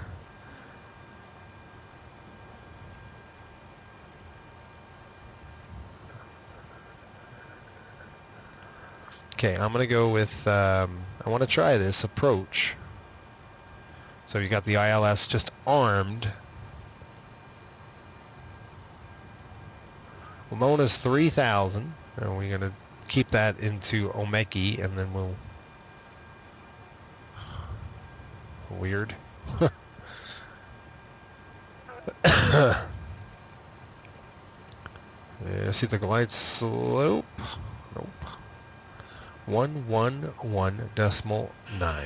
Okay, I'm going to go with, I want to try this approach. So you got the ILS just armed. Lona's 3,000, and we're going to keep that into Omeki, and then we'll... Weird. Yeah, see the glide slope? Nope. 111.9.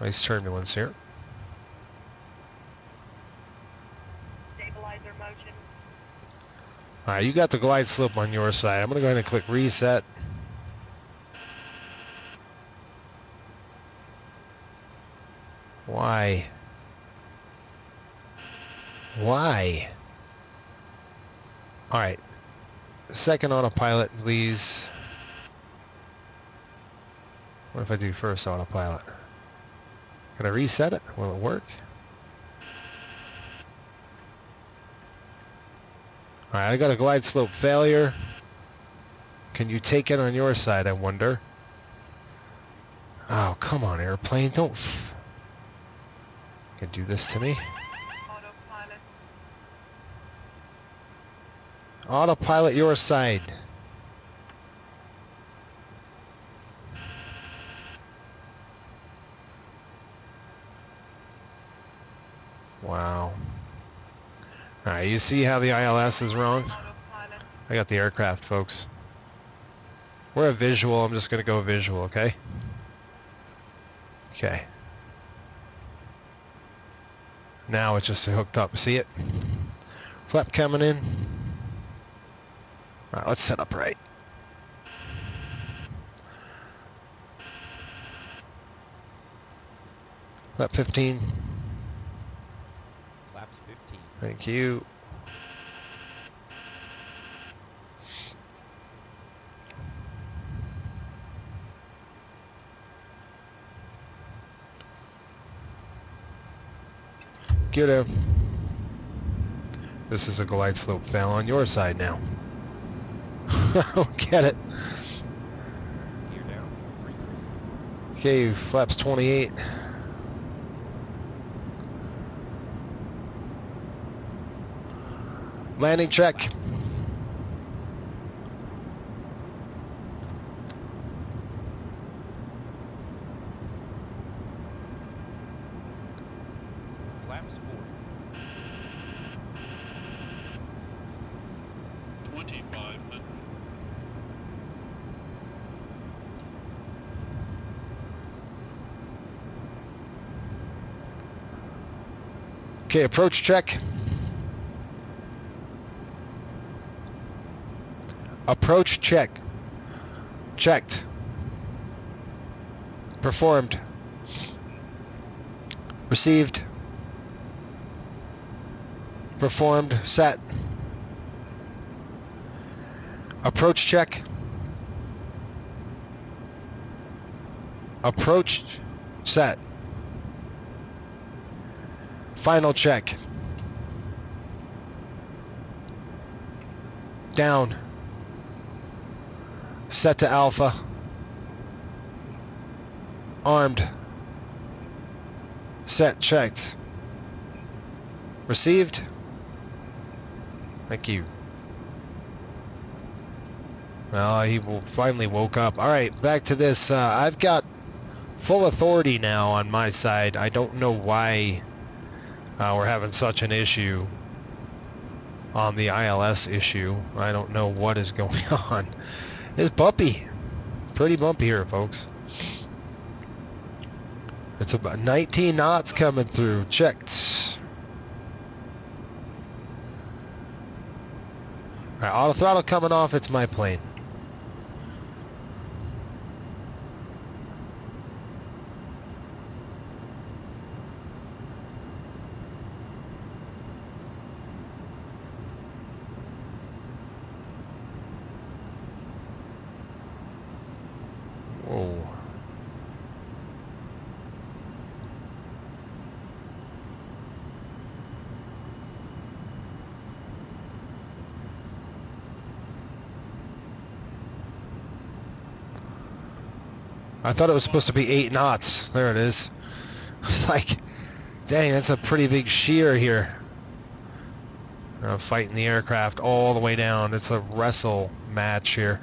Nice turbulence here. Stabilizer motion. Alright, you got the glide slope on your side. I'm going to go ahead and click reset. Why? Why? Alright. Second autopilot, please. What if I do first autopilot? Can I reset it? Will it work? Alright, I got a glide slope failure. Can you take it on your side, I wonder? Oh, come on, airplane. Don't... You can do this to me? Autopilot. Autopilot your side. Wow. Alright, you see how the ILS is wrong? Autopilot. I got the aircraft, folks. We're a visual. I'm just going to go visual, okay? Okay. Now it's just hooked up. See it? Flap coming in. Alright, let's set up right. Flap 15. Flaps 15. Thank you. Good. This is a glide slope fail on your side now. I don't get it. Gear down. Free. Okay, flaps 28. Landing check. Flaps 40. 2500. Okay, approach check. Approach check. Checked. Performed. Received. Performed. Set. Approach check. Approach set. Final check. Down. Set to Alpha. Armed. Set, checked. Received. Thank you. Well, he finally woke up. All right, back to this. I've got full authority now on my side. I don't know why we're having such an issue on the ILS issue. I don't know what is going on. It's bumpy. Pretty bumpy here, folks. It's about 19 knots coming through. Checked. All right, auto throttle coming off. It's my plane. Whoa. I thought it was supposed to be 8 knots. There it is. I was like, dang, that's a pretty big shear here. Fighting the aircraft all the way down. It's a wrestle match here.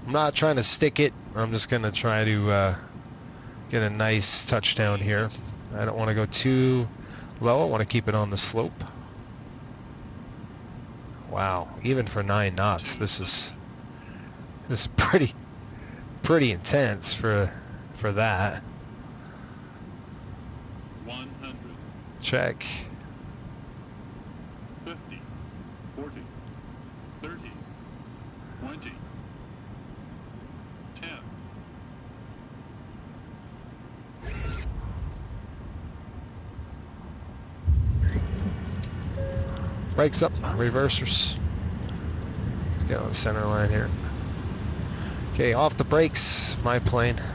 I'm not trying to stick it. I'm just going to try to get a nice touchdown here. I don't want to go too low. I want to keep it on the slope. Wow, even for 9 knots, this is pretty intense for that. 100. Check. 50. 40. 30. 20. 10. Brakes up, reversers. Let's get on the center line here. Okay, off the brakes, my plane. Reverse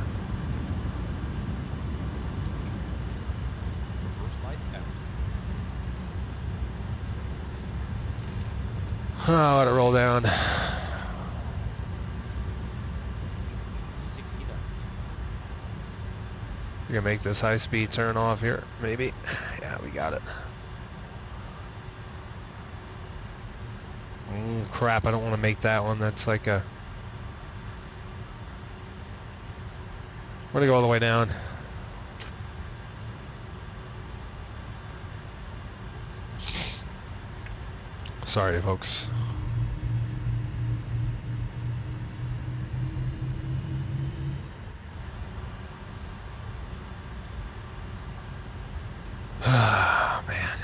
lights out. Oh, let it roll down. 60 knots. We can make this high speed turn off here, maybe. Yeah, we got it. Crap, I don't want to make that one. That's like a... I'm going to go all the way down. Sorry, folks. Ah, man.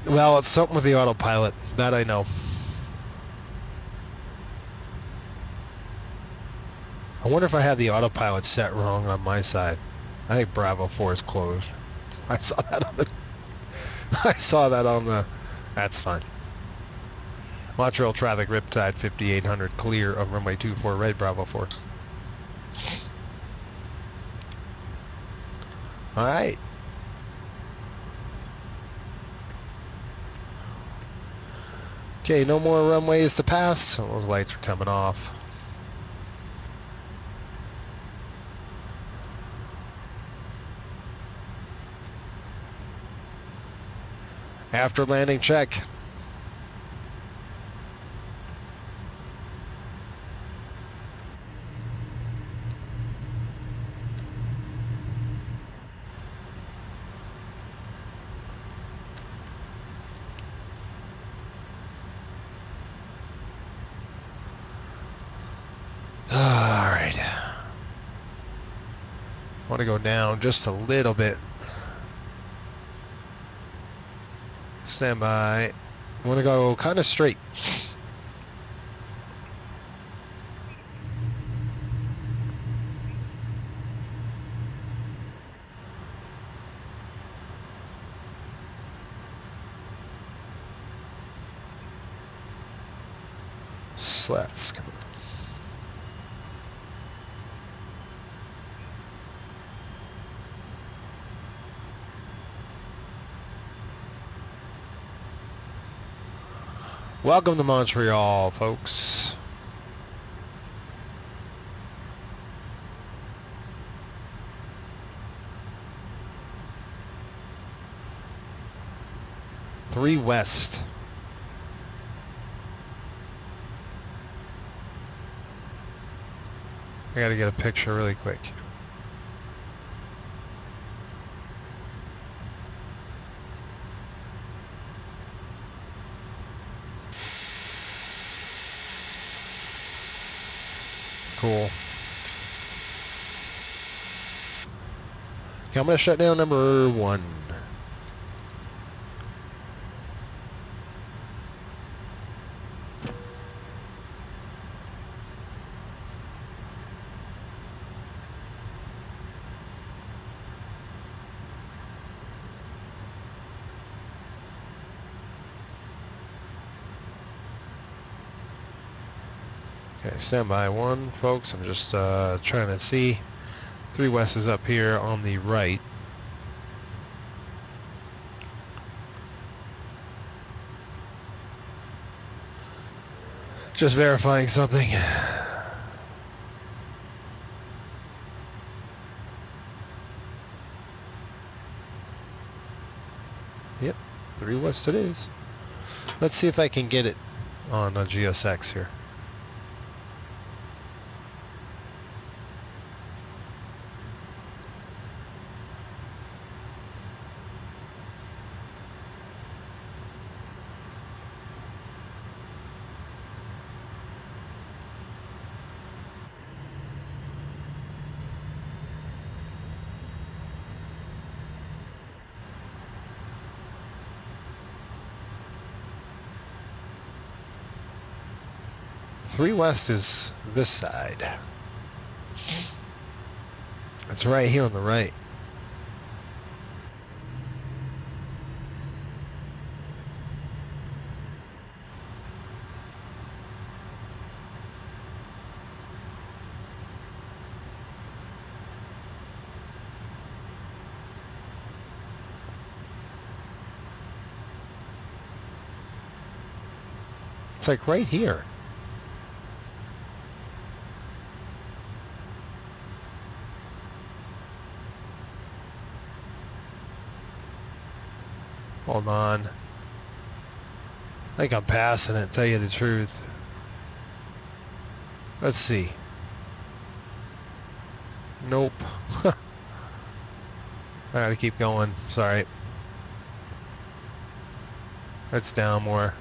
Well, it's something with the autopilot. That I know. I wonder if I had the autopilot set wrong on my side. I think Bravo 4 is closed. I saw that on the... That's fine. Montreal traffic, Riptide 5800, clear of runway 24, red Bravo 4. All right. Okay, no more runways to pass. So those lights are coming off. After landing check. All right. Want to go down just a little bit. Stand by. I want to go kind of straight. Slats. Welcome to Montreal, folks. Three West. I gotta get a picture really quick. Cool. Okay, I'm gonna shut down number 1. Okay, stand by 1, folks. I'm just trying to see. 3 West is up here on the right. Just verifying something. Yep, 3 West it is. Let's see if I can get it on a GSX here. Three West is this side. It's right here on the right. It's like right here. Hold on. I think I'm passing it, tell you the truth. Let's see. Nope. I gotta keep going. Sorry. That's down more.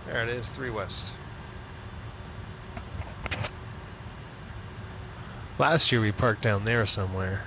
There it is, 3 West. Last year we parked down there somewhere.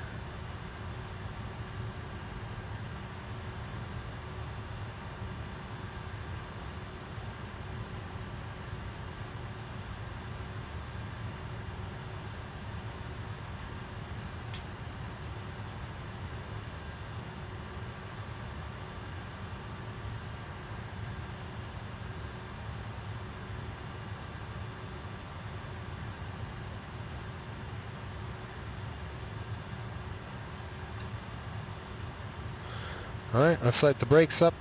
Alright, let's light the brakes up.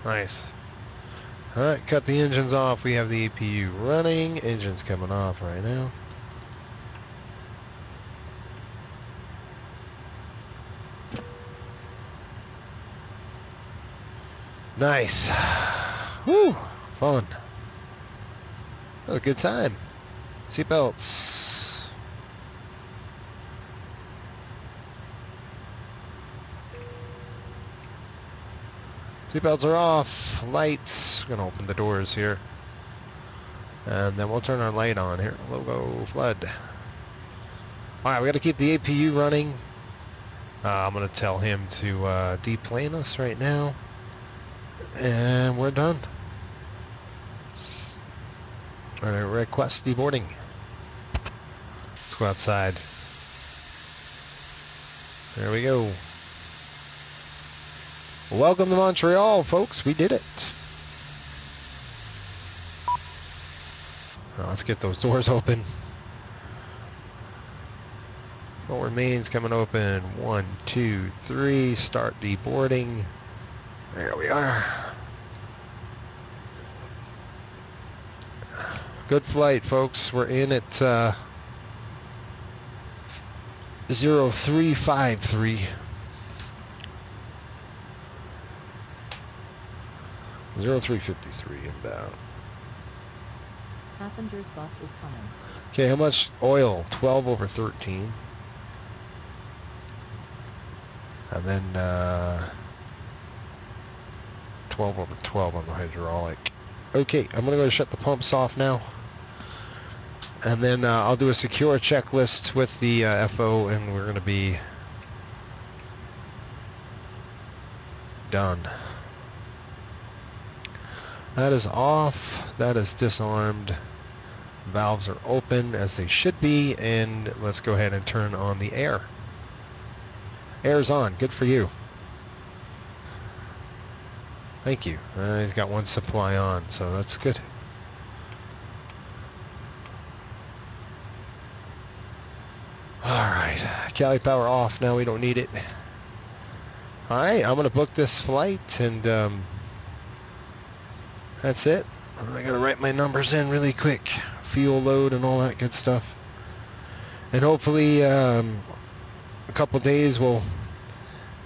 Nice. Alright, cut the engines off. We have the APU running. Engines coming off right now. Nice. Woo! Fun. That was a good time. Seatbelts. Seatbelts are off. Lights. Gonna open the doors here. And then we'll turn our light on here. Logo flood. Alright, we gotta keep the APU running. I'm gonna tell him to deplane us right now. And we're done. Alright, request deboarding. Let's go outside. There we go. Welcome to Montreal, folks. We did it. Now let's get those doors open. Forward mains coming open. 1, 2, 3. Start deboarding. There we are. Good flight, folks. We're in at 0353. 0353 inbound. Passenger's bus is coming. Okay, how much oil? 12 over 13. And then 12 over 12 on the hydraulic. Okay, I'm going to go shut the pumps off now. And then I'll do a secure checklist with the FO, and we're going to be done. That is off. That is disarmed. Valves are open as they should be, and let's go ahead and turn on the air. Air's on. Good for you. Thank you. He's got one supply on, so that's good. Alright, Cali power off. Now we don't need it. Alright, I'm going to book this flight, and that's it. I got to write my numbers in really quick. Fuel load and all that good stuff. And hopefully a couple days we'll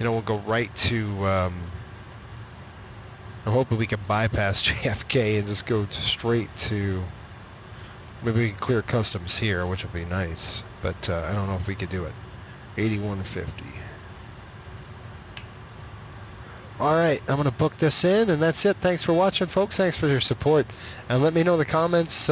go right to I'm hoping we can bypass JFK and just go straight to, maybe we can clear customs here, which would be nice, but I don't know if we could do it. 8150. Alright, I'm going to book this in, and that's it. Thanks for watching, folks. Thanks for your support. And let me know in the comments